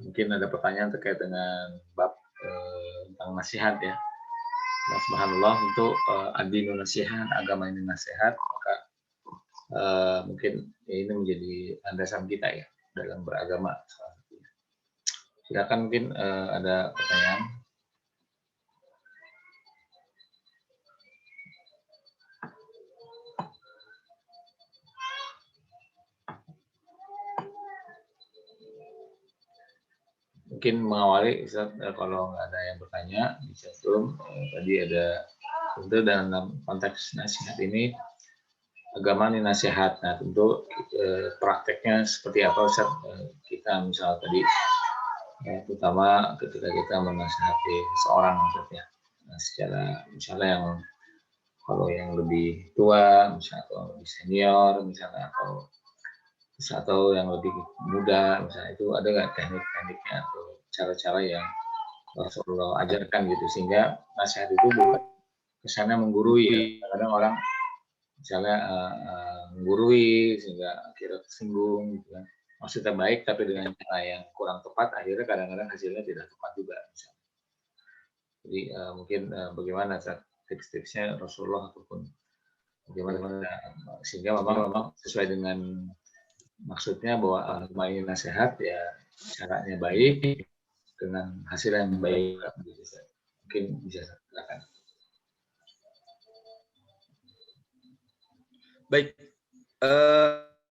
Speaker 1: Mungkin ada pertanyaan terkait dengan bab tentang nasihat ya. Nah, subhanallah untuk adinu nasihat, agama ini nasihat, maka mungkin ini menjadi landasan kita ya dalam beragama. Silakan mungkin ada pertanyaan. Mungkin mengawali Ustaz, kalau nggak ada yang bertanya di chatroom tadi ada tentu dalam konteks nasihat ini agama ini nasihat. Nah tentu prakteknya seperti apa Ustaz? Kita misal tadi terutama ketika kita menasihati seorang Ustaz ya, nah, secara misalnya yang kalau yang lebih tua misalnya atau lebih senior misalnya atau yang lebih muda misalnya, itu ada nggak teknik-tekniknya atau cara-cara yang Rasulullah ajarkan gitu sehingga nasihat itu bukan kesannya menggurui ya. Kadang orang misalnya menggurui sehingga akhirnya tersinggung gitu kan. Maksudnya baik tapi dengan cara yang kurang tepat akhirnya kadang-kadang hasilnya tidak tepat juga misalnya. Jadi mungkin bagaimana tips-tipsnya Rasulullah ataupun bagaimana sehingga memang sesuai dengan maksudnya bahwa agama ini nasihat ya caranya baik dengan hasil yang baik. Mungkin bisa silakan.
Speaker 2: Baik,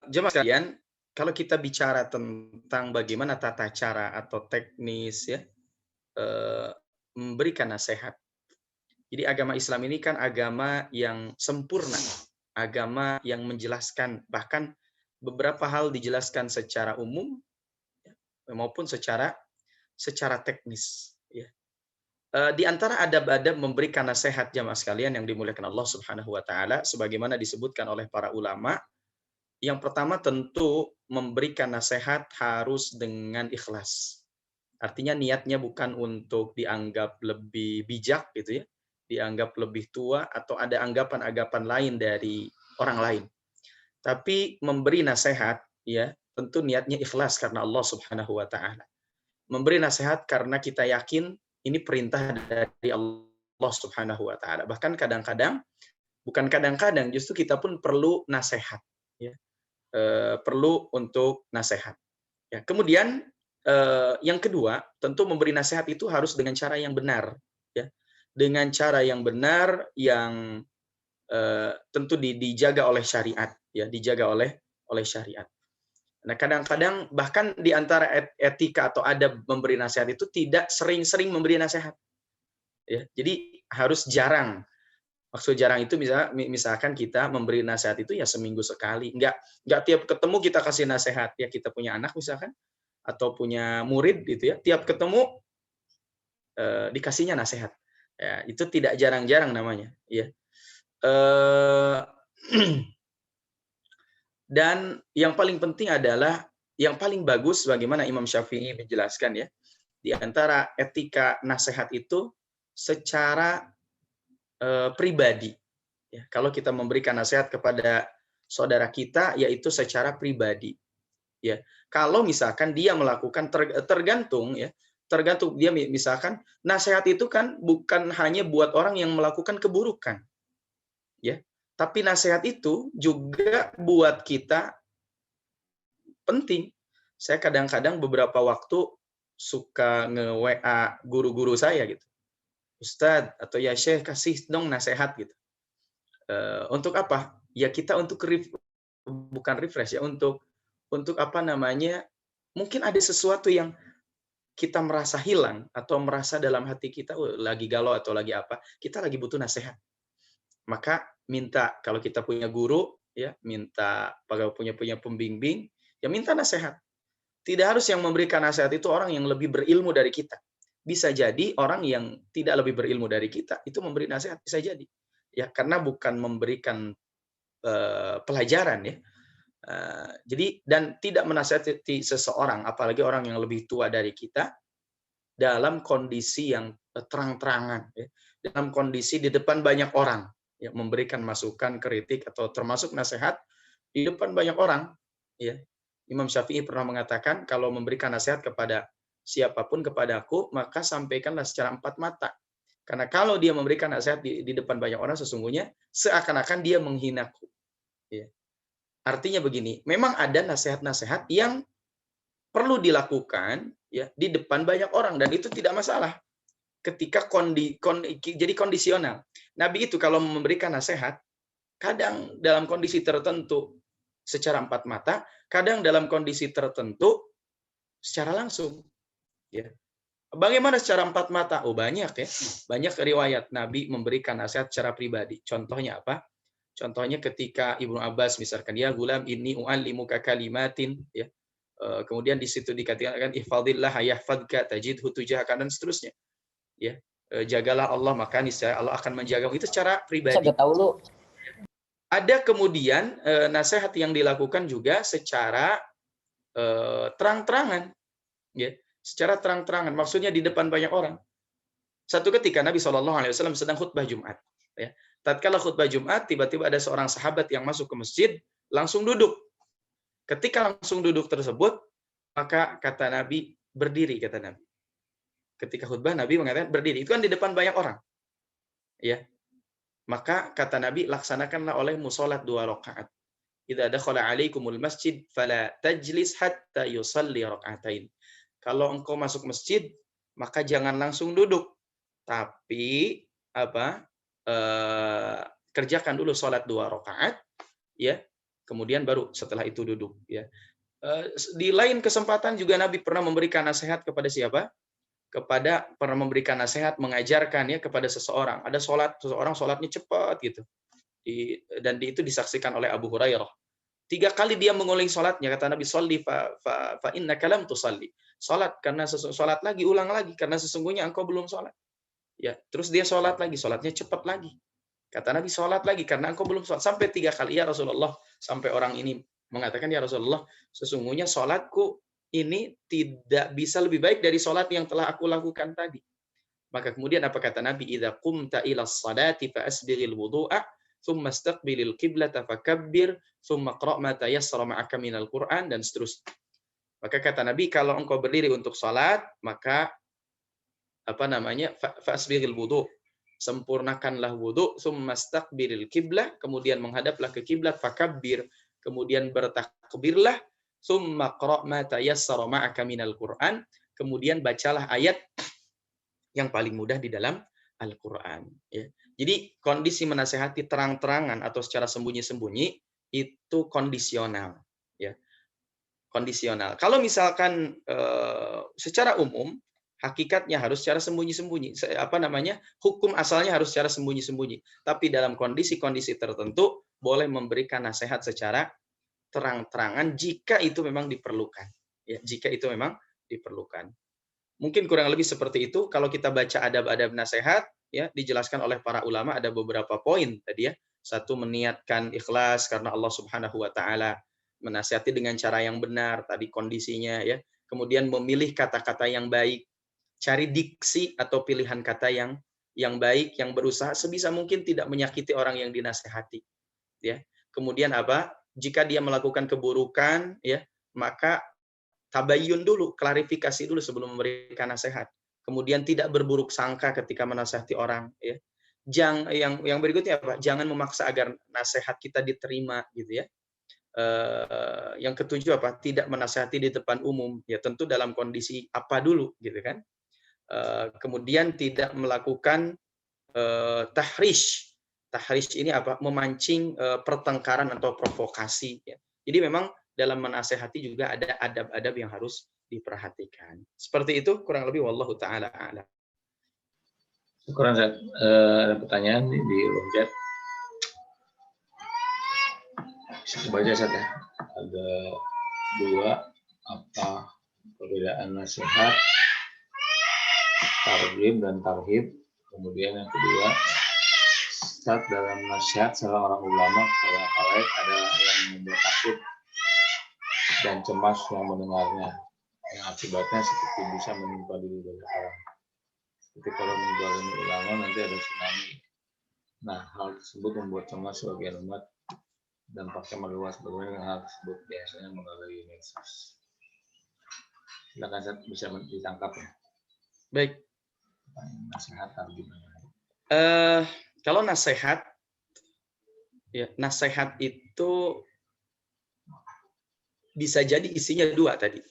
Speaker 2: jemaah sekalian, kalau kita bicara tentang bagaimana tata cara atau teknis ya memberikan nasihat. Jadi agama Islam ini kan agama yang sempurna, agama yang menjelaskan, bahkan beberapa hal dijelaskan secara umum maupun secara teknis. Ya. Di antara adab-adab memberikan nasihat jamaah sekalian yang dimuliakan Allah Subhanahu wa taala sebagaimana disebutkan oleh para ulama, yang pertama tentu memberikan nasihat harus dengan ikhlas. Artinya niatnya bukan untuk dianggap lebih bijak gitu ya, dianggap lebih tua atau ada anggapan-anggapan lain dari orang lain. Tapi memberi nasihat ya tentu niatnya ikhlas karena Allah Subhanahu wa taala. Memberi nasihat karena kita yakin ini perintah dari Allah Subhanahu wa taala. Bahkan kadang-kadang, bukan kadang-kadang, justru kita pun perlu nasihat ya. Perlu untuk nasihat. Ya, kemudian yang kedua, tentu memberi nasihat itu harus dengan cara yang benar ya. Dengan cara yang benar yang tentu dijaga oleh syariat ya, dijaga oleh syariat. Nah, kadang-kadang bahkan di antara etika atau adab memberi nasihat itu tidak sering-sering memberi nasihat. Ya, jadi harus jarang. Maksud jarang itu misalkan kita memberi nasihat itu ya seminggu sekali. Enggak tiap ketemu kita kasih nasihat. Ya kita punya anak misalkan atau punya murid gitu ya, tiap ketemu dikasihnya nasihat. Ya, itu tidak jarang-jarang namanya, ya. Dan yang paling penting adalah yang paling bagus bagaimana Imam Syafi'i menjelaskan ya, di antara etika nasihat itu secara pribadi. Ya, kalau kita memberikan nasihat kepada saudara kita, yaitu secara pribadi. Ya, kalau misalkan dia melakukan tergantung ya, tergantung dia misalkan nasihat itu kan bukan hanya buat orang yang melakukan keburukan, ya, tapi nasihat itu juga buat kita penting. Saya kadang-kadang beberapa waktu suka nge-WA guru-guru saya gitu. Ustadz atau ya Syekh kasih dong nasihat gitu. Untuk apa? Ya kita untuk bukan refresh ya, untuk apa namanya? Mungkin ada sesuatu yang kita merasa hilang atau merasa dalam hati kita lagi galau atau lagi apa, kita lagi butuh nasihat. Maka minta kalau kita punya guru ya, minta kalau punya pembimbing, ya minta nasihat. Tidak harus yang memberikan nasihat itu orang yang lebih berilmu dari kita. Bisa jadi orang yang tidak lebih berilmu dari kita itu memberi nasihat, bisa jadi. Ya, karena bukan memberikan pelajaran ya. Jadi dan tidak menasihati seseorang, apalagi orang yang lebih tua dari kita dalam kondisi yang terang-terangan ya. Dalam kondisi di depan banyak orang ya, memberikan masukan, kritik atau termasuk nasihat di depan banyak orang ya. Imam Syafi'i pernah mengatakan kalau memberikan nasihat kepada siapapun kepadaku, maka sampaikanlah secara empat mata. Karena kalau dia memberikan nasihat di depan banyak orang, sesungguhnya seakan-akan dia menghinaku. Ya. Artinya begini, memang ada nasihat-nasihat yang perlu dilakukan ya di depan banyak orang dan itu tidak masalah. Ketika jadi kondisional. Nabi itu kalau memberikan nasihat, kadang dalam kondisi tertentu secara empat mata, kadang dalam kondisi tertentu secara langsung. Ya. Bagaimana secara empat mata? Oh banyak ya, banyak riwayat Nabi memberikan nasihat secara pribadi. Contohnya apa? Contohnya ketika Ibnu Abbas misalkan, ya gulam ini u'allimuka kalimatin, ya. Kemudian di situ dikatakan ihfadillah yahfadka tajidhu tujahaka dan seterusnya. Ya. Jagalah Allah maka niscaya Allah akan menjagamu. Itu secara pribadi. Ada kemudian nasihat yang dilakukan juga secara terang-terangan, ya, secara terang-terangan. Maksudnya di depan banyak orang. Satu ketika Nabi SAW sedang khutbah Jumat. Ya. Tatkala khutbah Jumat, tiba-tiba ada seorang sahabat yang masuk ke masjid, langsung duduk. Ketika langsung duduk tersebut, maka kata Nabi, berdiri, kata Nabi. Ketika khutbah, Nabi mengatakan berdiri. Itu kan di depan banyak orang. Ya. Maka kata Nabi, laksanakanlah olehmu sholat 2 rakaat. Idza dakhala alaikumul masjid fala tajlis hatta yusalli rakaatain. Kalau engkau masuk masjid, maka jangan langsung duduk, tapi apa? Kerjakan dulu sholat 2 rakaat, ya. Kemudian baru setelah itu duduk, ya. Di lain kesempatan juga Nabi pernah memberikan nasihat kepada siapa? Pernah memberikan nasihat, mengajarkan ya kepada seseorang. Ada seseorang sholatnya cepat gitu. Dan itu disaksikan oleh Abu Hurairah. 3 kali dia mengulangi sholatnya, kata Nabi, sholli fa innaka lam tusalli. Sholat karena sholat lagi, ulang lagi karena sesungguhnya engkau belum sholat. Ya, terus dia sholat lagi, sholatnya cepat lagi. Kata Nabi, sholat lagi karena engkau belum sholat. Sampai 3 kali, ya Rasulullah. Sampai orang ini mengatakan, ya Rasulullah, sesungguhnya sholatku ini tidak bisa lebih baik dari sholat yang telah aku lakukan tadi. Maka kemudian apa kata Nabi? Idza qumta ila sholati fa asbighil wudu'a thumma istaqbilil qiblata fakabbir thumma qra' ma tayassara ma'aka minal Qur'an dan seterusnya. Maka kata Nabi, kalau engkau berdiri untuk salat, maka apa namanya? Fa asbighil wudu'. Sempurnakanlah wudu, thumma istaqbilil qiblah, kemudian menghadaplah ke kiblat, fakabbir, kemudian bertakbirlah, thumma qra' ma tayassara ma'aka minal Qur'an, kemudian bacalah ayat yang paling mudah di dalam Al-Quran. Ya. Jadi kondisi menasehati terang-terangan atau secara sembunyi-sembunyi itu kondisional. Ya. Kondisional. Kalau misalkan secara umum, hakikatnya harus secara sembunyi-sembunyi. Apa namanya? Hukum asalnya harus secara sembunyi-sembunyi. Tapi dalam kondisi-kondisi tertentu boleh memberikan nasihat secara terang-terangan jika itu memang diperlukan. Ya, jika itu memang diperlukan. Mungkin kurang lebih seperti itu. Kalau kita baca adab-adab nasihat, ya dijelaskan oleh para ulama ada beberapa poin tadi ya. Satu, meniatkan ikhlas karena Allah Subhanahu wa taala, menasihati dengan cara yang benar tadi kondisinya ya. Kemudian memilih kata-kata yang baik, cari diksi atau pilihan kata yang baik, yang berusaha sebisa mungkin tidak menyakiti orang yang dinasihati. Ya. Kemudian apa? Jika dia melakukan keburukan ya, maka tabayyun dulu, klarifikasi dulu sebelum memberikan nasihat. Kemudian tidak berburuk sangka ketika menasihati orang. Ya. Yang berikutnya apa? Jangan memaksa agar nasihat kita diterima, gitu ya. Yang ketujuh apa? Tidak menasihati di depan umum. Ya tentu dalam kondisi apa dulu, gitu kan? Kemudian tidak melakukan tahrish. Tahrish ini apa? Memancing pertengkaran atau provokasi. Ya. Jadi memang dalam menasehati juga ada adab-adab yang harus diperhatikan. Seperti itu kurang lebih wallahu taala a'lam.
Speaker 1: Syukuran, Ustaz. Ada pertanyaan di room chat. Bisa dibaca, Ustaz, ya. Ada dua, apa perbedaan nasihat, targhib dan tarhib. Kemudian yang kedua, Ustaz, dalam nasihat salah orang ulama kepada halayak ada yang membuat takut dan cemas yang mendengarnya, yang akibatnya seperti bisa menimpa diri banyak orang. Seperti kalau menzalimi ulama nanti ada tsunami. Nah, hal tersebut membuat cemas sebagian umat, dampaknya meluas. Bagaimana dengan hal tersebut? Biasanya melalui medsos. Silakan, Ustaz, bisa ditangkap ya.
Speaker 2: Baik.
Speaker 1: Nasihat harus gimana?
Speaker 2: Kalau nasihat, ya nasihat itu bisa jadi isinya dua tadi.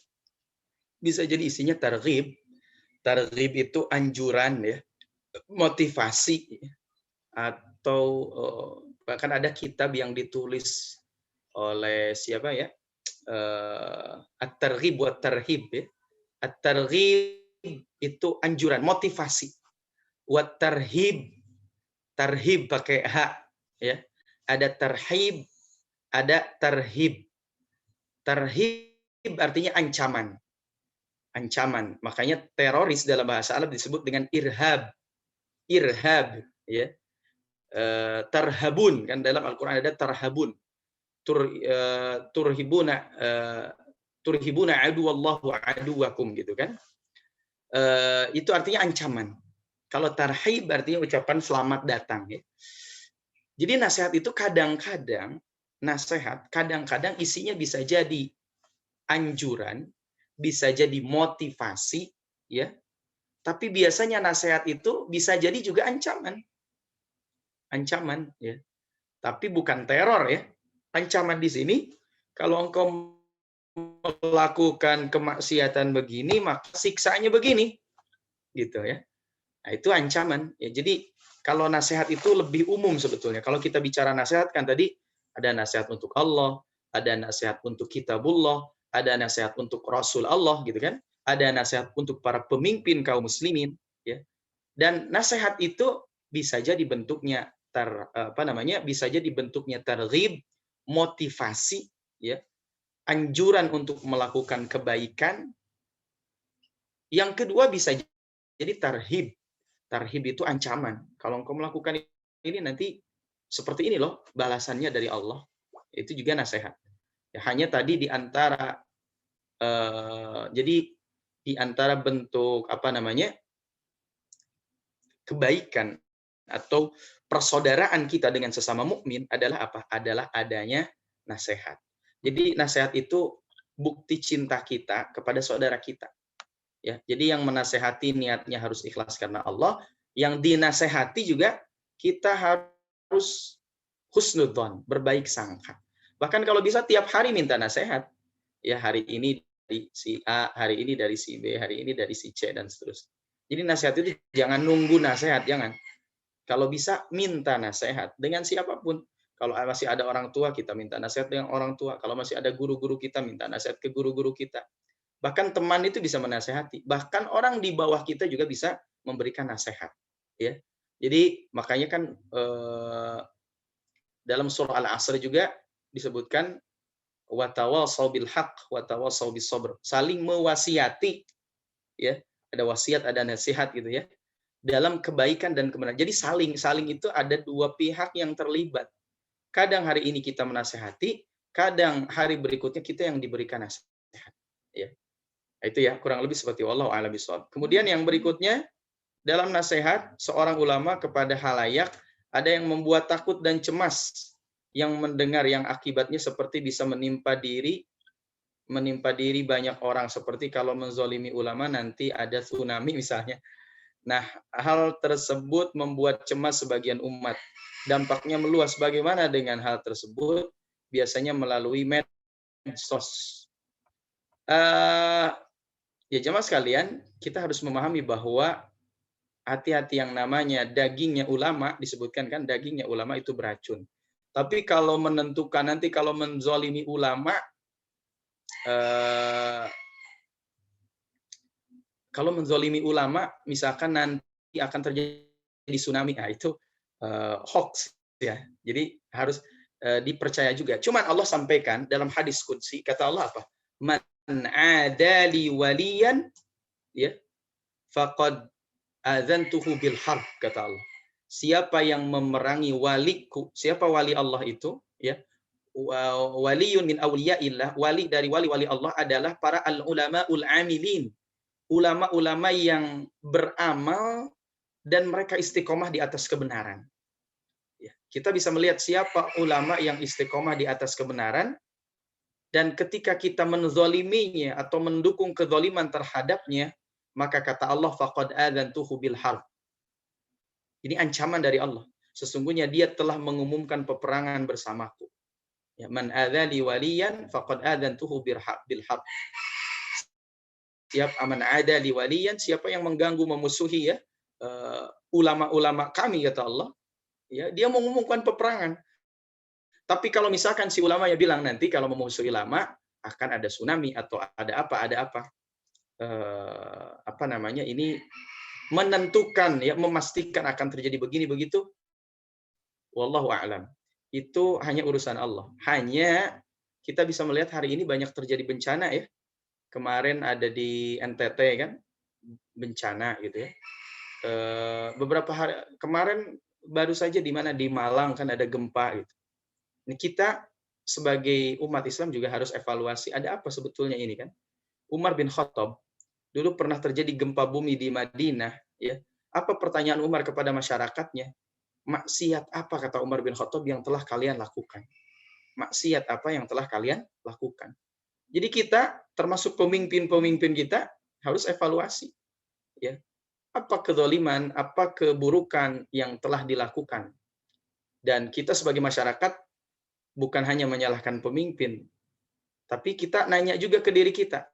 Speaker 2: Bisa jadi isinya targhib. Targhib itu anjuran, ya, motivasi, atau bahkan ada kitab yang ditulis oleh siapa ya? At-Targhib wa Tarhib, ya. At-Targhib itu anjuran, motivasi. Wa Tarhib, tarhib pakai h, ya. Ada tarhib, ada tarhib. Tarhib artinya ancaman. Ancaman. Makanya teroris dalam bahasa Arab disebut dengan irhab. Irhab, ya. Tarhabun, kan dalam Al-Qur'an ada tarhabun. Turhibuna aduwallahu aduwakum, gitu kan. Itu artinya ancaman. Kalau tarhib artinya ucapan selamat datang, ya. Jadi nasihat itu kadang-kadang isinya bisa jadi anjuran, bisa jadi motivasi, ya. Tapi biasanya nasihat itu bisa jadi juga ancaman. Ancaman, ya. Tapi bukan teror, ya. Ancaman di sini, kalau engkau melakukan kemaksiatan begini, maka siksanya begini, gitu, ya. Nah, itu ancaman, ya. Jadi kalau nasihat itu lebih umum sebetulnya. Kalau kita bicara nasihat kan tadi ada nasihat untuk Allah, ada nasihat untuk kitabullah, ada nasihat untuk Rasul Allah, gitu kan. Ada nasihat untuk para pemimpin kaum muslimin, ya. Dan nasihat itu bisa jadi bentuknya bisa jadi bentuknya targhib, motivasi, ya. Anjuran untuk melakukan kebaikan. Yang kedua bisa jadi tarhib. Tarhib itu ancaman. Kalau engkau melakukan ini nanti seperti ini loh balasannya dari Allah. Itu juga nasihat. Ya, hanya tadi di antara bentuk kebaikan atau persaudaraan kita dengan sesama mukmin adalah apa? Adalah adanya nasihat. Jadi nasihat itu bukti cinta kita kepada saudara kita. Ya, jadi yang menasehati niatnya harus ikhlas karena Allah, yang dinasehati juga kita harus husnudzon, berbaik sangka. Bahkan kalau bisa tiap hari minta nasihat. Ya, hari ini dari si A, hari ini dari si B, hari ini dari si C, dan seterusnya. Jadi nasihat itu jangan nunggu nasihat, jangan. Kalau bisa minta nasihat dengan siapapun. Kalau masih ada orang tua, kita minta nasihat dengan orang tua. Kalau masih ada guru-guru kita, minta nasihat ke guru-guru kita. Bahkan teman itu bisa menasehati. Bahkan orang di bawah kita juga bisa memberikan nasihat. Ya. Jadi makanya kan dalam surah Al-Asr juga disebutkan watawasau bil haq, watawasau bis sabr. Saling mewasiati, ya. Ada wasiat, ada nasihat, gitu ya. Dalam kebaikan dan kebenaran. Jadi saling itu ada dua pihak yang terlibat. Kadang hari ini kita menasehati, kadang hari berikutnya kita yang diberikan nasihat. Ya. Itu ya, kurang lebih seperti wallahu a'lam bishawab. Kemudian yang berikutnya, dalam nasihat seorang ulama kepada halayak, ada yang membuat takut dan cemas yang mendengar, yang akibatnya seperti bisa menimpa diri banyak orang, seperti kalau menzolimi ulama nanti ada tsunami misalnya. Nah, hal tersebut membuat cemas sebagian umat. Dampaknya meluas. Bagaimana dengan hal tersebut? biasanya melalui medsos. Ya jemaah sekalian, kita harus memahami bahwa hati-hati yang namanya dagingnya ulama, disebutkan kan dagingnya ulama itu beracun. Tapi kalau menentukan nanti kalau menzolimi ulama, kalau menzolimi ulama, misalkan nanti akan terjadi tsunami, nah itu hoax ya. Jadi harus dipercaya juga. Cuman Allah sampaikan dalam hadis qudsi, kata Allah apa? Man adali waliyan ya faqad adzantuhu bil harb, kata Allah. Siapa yang memerangi waliku, siapa wali Allah itu ya? Waliyun min auliyaillah, wali dari wali-wali Allah adalah para al-ulamaul amilin, ulama-ulama yang beramal dan mereka istiqomah di atas kebenaran. Ya, kita bisa melihat siapa ulama yang istiqomah di atas kebenaran, dan ketika kita menzaliminya atau mendukung kezaliman terhadapnya, maka kata Allah faqad adzantuhu bil harb. Ini ancaman dari Allah. Sesungguhnya dia telah mengumumkan peperangan bersamaku. Ya, man adzali waliyan faqad adzantuhu bil harb. Siapa aman ada li waliyan, siapa yang mengganggu memusuhi ya ulama-ulama kami, kata Allah, ya dia mengumumkan peperangan. Tapi kalau misalkan si ulama ya bilang nanti kalau memusuhi ulama akan ada tsunami atau ada apa apa namanya ini menentukan ya memastikan akan terjadi begini begitu, wallahu a'lam. Itu hanya urusan Allah. Hanya kita bisa melihat hari ini banyak terjadi bencana ya. Kemarin ada di NTT kan bencana gitu ya. Beberapa hari kemarin baru saja di mana di Malang kan ada gempa gitu. Ini kita sebagai umat Islam juga harus evaluasi ada apa sebetulnya ini kan. Umar bin Khattab dulu pernah terjadi gempa bumi di Madinah ya. Apa pertanyaan Umar kepada masyarakatnya? Maksiat apa, kata Umar bin Khattab, yang telah kalian lakukan? Maksiat apa yang telah kalian lakukan? Jadi kita termasuk pemimpin-pemimpin kita harus evaluasi ya. Apa kezaliman, apa keburukan yang telah dilakukan. Dan kita sebagai masyarakat bukan hanya menyalahkan pemimpin, tapi kita nanya juga ke diri kita.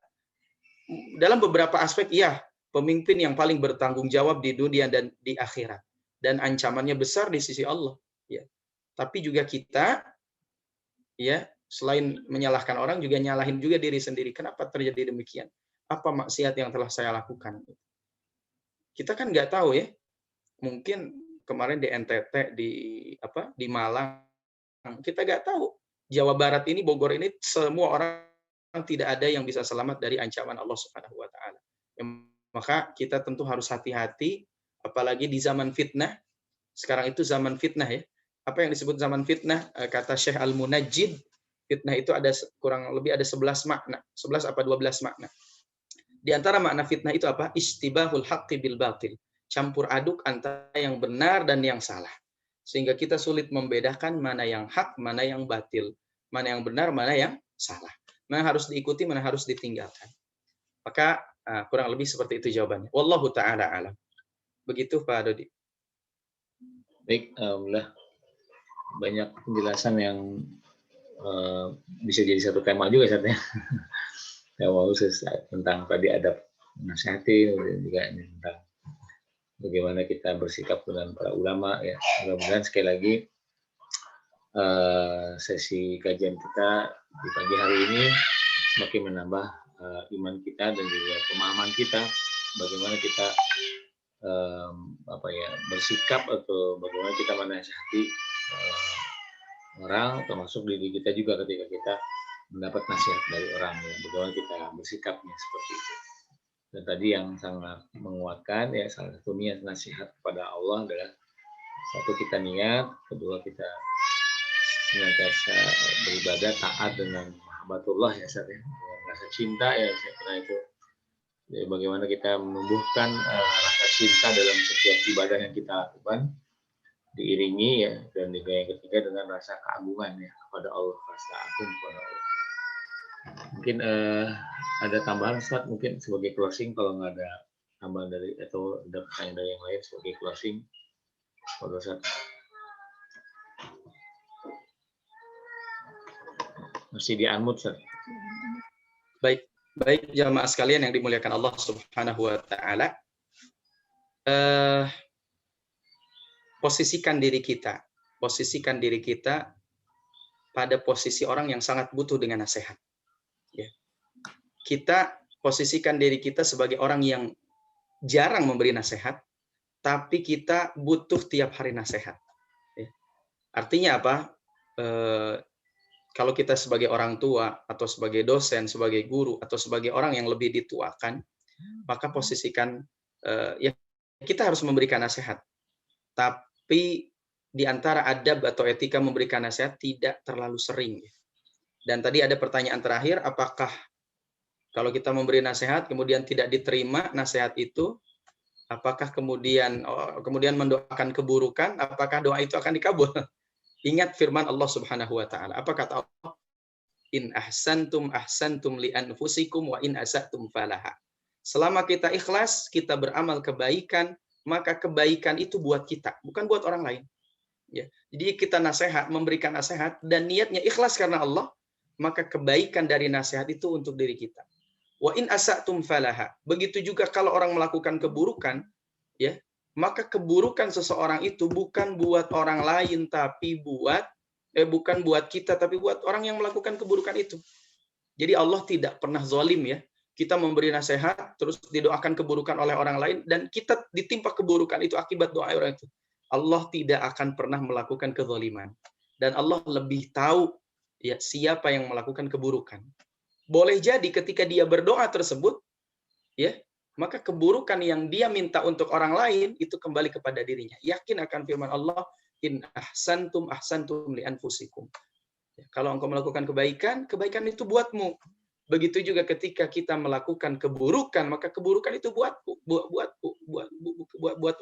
Speaker 2: Dalam beberapa aspek, ya, pemimpin yang paling bertanggung jawab di dunia dan di akhirat. Dan ancamannya besar di sisi Allah. Ya. Tapi juga kita, ya, selain menyalahkan orang, juga nyalahin juga diri sendiri. Kenapa terjadi demikian? Apa maksiat yang telah saya lakukan? Kita kan nggak tahu ya. Mungkin kemarin di NTT, di Malang, kita nggak tahu. Jawa Barat ini, Bogor ini, semua orang tidak ada yang bisa selamat dari ancaman Allah Subhanahu wa taala. Maka kita tentu harus hati-hati, apalagi di zaman fitnah. Sekarang itu zaman fitnah ya. Apa yang disebut zaman fitnah? Kata Syekh Al-Munajjid, fitnah itu ada kurang lebih ada 11 makna, 11 apa 12 makna. Di antara makna fitnah itu apa? Istibahul haqqi bil batil. Campur aduk antara yang benar dan yang salah. Sehingga kita sulit membedakan mana yang hak, mana yang batil. Mana yang benar, mana yang salah. Mana harus diikuti, mana harus ditinggalkan. Maka kurang lebih seperti itu jawabannya. Wallahu ta'ala alam. Begitu Pak Dodi.
Speaker 1: Baik, alhamdulillah. Banyak penjelasan yang bisa jadi satu tema juga saatnya. Ya, mau tentang tadi adab nasihati, juga tentang bagaimana kita bersikap dengan para ulama ya. Mudah-mudahan sekali lagi sesi kajian kita di pagi hari ini semakin menambah iman kita dan juga pemahaman kita bagaimana kita bersikap atau bagaimana kita menasihati orang, termasuk diri kita juga ketika kita mendapat nasihat dari orang ya, bagaimana kita bersikapnya seperti itu. Dan tadi yang sangat menguatkan ya, salah satu niat nasihat kepada Allah adalah satu, kita niat, kedua kita senantiasa beribadah taat dengan mahabbatullah ya, dengan rasa cinta ya, saya kira itu. Jadi bagaimana kita menumbuhkan rasa cinta dalam setiap ibadah yang kita lakukan, diiringi ya, dan yang ketiga dengan rasa keagungan ya kepada Allah, rasa agung kepada Allah. Mungkin ada tambahan Ustaz, mungkin sebagai closing, kalau nggak ada tambahan dari atau ada pertanyaan dari yang lain sebagai closing, kalau Ustaz. Masih di unmute, Ustaz.
Speaker 2: Baik, baik jamaah sekalian yang dimuliakan Allah Subhanahu wa taala. Posisikan diri kita pada posisi orang yang sangat butuh dengan nasihat. Ya. Kita posisikan diri kita sebagai orang yang jarang memberi nasihat, tapi kita butuh tiap hari nasihat. Ya. Artinya apa? Kalau kita sebagai orang tua atau sebagai dosen, sebagai guru atau sebagai orang yang lebih dituakan, maka posisikan ya kita harus memberikan nasihat. Tapi di antara adab atau etika memberikan nasihat tidak terlalu sering. Dan tadi ada pertanyaan terakhir, apakah kalau kita memberi nasihat kemudian tidak diterima nasihat itu, apakah kemudian mendoakan keburukan, apakah doa itu akan dikabul? Ingat firman Allah Subhanahu wa taala. Apa kata Allah? In ahsantum ahsantum li anfusikum wa in asatum falaha. Selama kita ikhlas, kita beramal kebaikan, maka kebaikan itu buat kita, bukan buat orang lain. Ya. Jadi kita nasihat, memberikan nasihat dan niatnya ikhlas karena Allah, maka kebaikan dari nasihat itu untuk diri kita. Wa in asatum falaha. Begitu juga kalau orang melakukan keburukan, ya, maka keburukan seseorang itu bukan buat orang lain tapi bukan buat kita tapi buat orang yang melakukan keburukan itu. Jadi Allah tidak pernah zalim ya. Kita memberi nasihat terus didoakan keburukan oleh orang lain dan kita ditimpa keburukan itu akibat doa orang itu. Allah tidak akan pernah melakukan kezaliman. Dan Allah lebih tahu ya siapa yang melakukan keburukan. Boleh jadi ketika dia berdoa tersebut ya, maka keburukan yang dia minta untuk orang lain itu kembali kepada dirinya. Yakin akan firman Allah, in ahsantum ahsantum li anfusikum. Ya, kalau engkau melakukan kebaikan, kebaikan itu buatmu. Begitu juga ketika kita melakukan keburukan, maka keburukan itu buat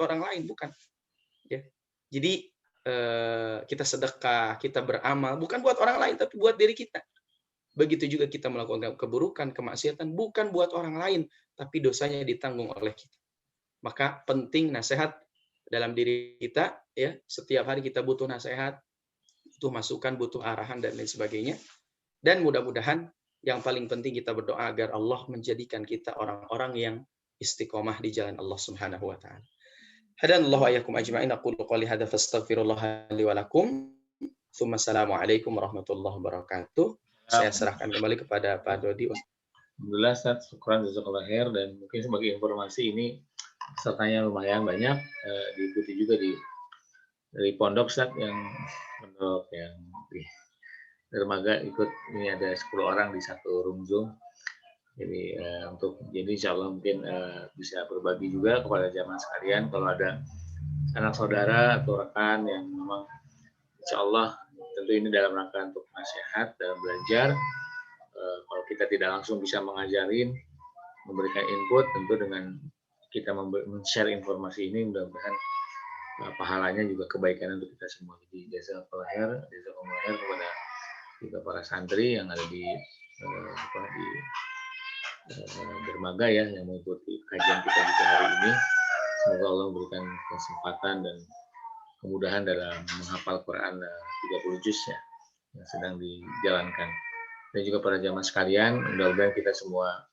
Speaker 2: orang lain, bukan. Ya. Jadi kita sedekah, kita beramal, bukan buat orang lain, tapi buat diri kita. Begitu juga kita melakukan keburukan, kemaksiatan, bukan buat orang lain, tapi dosanya ditanggung oleh kita. Maka penting nasihat dalam diri kita, ya. Setiap hari kita butuh nasihat, butuh masukan, butuh arahan dan lain sebagainya. Dan mudah-mudahan yang paling penting kita berdoa agar Allah menjadikan kita orang-orang yang istiqomah di jalan Allah Subhanahu wa taala. Hadanallahu ayyakum ajma'in. Aqulu qouli hadza fastaghfirullah li wa lakum. Tsumma assalamualaikum warahmatullahi wabarakatuh. Saya serahkan kembali kepada Pak Dodi.
Speaker 1: Alhamdulillah, Ustaz. Syukran jazakallahu khair, dan mungkin sebagai informasi ini pesertanya lumayan banyak, diikuti juga dari pondok, Ustaz, pondok yang di dermaga ikut, ini ada 10 orang di satu room Zoom. Jadi insya Allah mungkin bisa berbagi juga kepada jamaah sekalian kalau ada anak saudara atau rekan yang memang insya Allah tentu ini dalam rangka untuk nasihat dalam belajar. Kalau kita tidak langsung bisa mengajarin, memberikan input, tentu dengan kita men-share informasi ini mudah-mudahan pahalanya juga kebaikan untuk kita semua. Jadi jazakallahu khair kepada juga para santri yang ada di dermaga ya, yang mengikuti kajian kita juga hari ini. Semoga Allah memberikan kesempatan dan kemudahan dalam menghafal Quran 30 juz ya, yang sedang dijalankan. Dan juga para jamaah sekalian, mudah-mudahan kita semua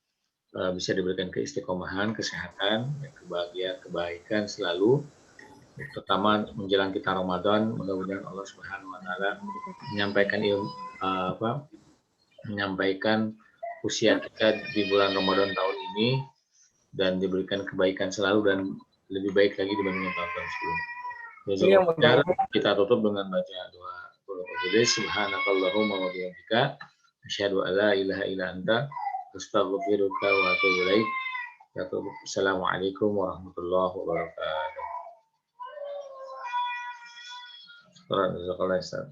Speaker 1: bisa diberikan keistiqomahan, kesehatan, kebahagiaan, kebaikan selalu. Terutama menjelang kita Ramadan, mudah-mudahan Allah Subhanahu wa taala menyampaikan usia kita di bulan Ramadan tahun ini dan diberikan kebaikan selalu dan lebih baik lagi dibanding tahun-tahun sebelumnya. Kita tutup dengan baca doa Subhanakallahumma wa bihamdika asyhadu an la ilaha illa anta astaghfiruka wa atubu ilaik. Assalamualaikum warahmatullahi wabarakatuh. Jazakallahu khairan.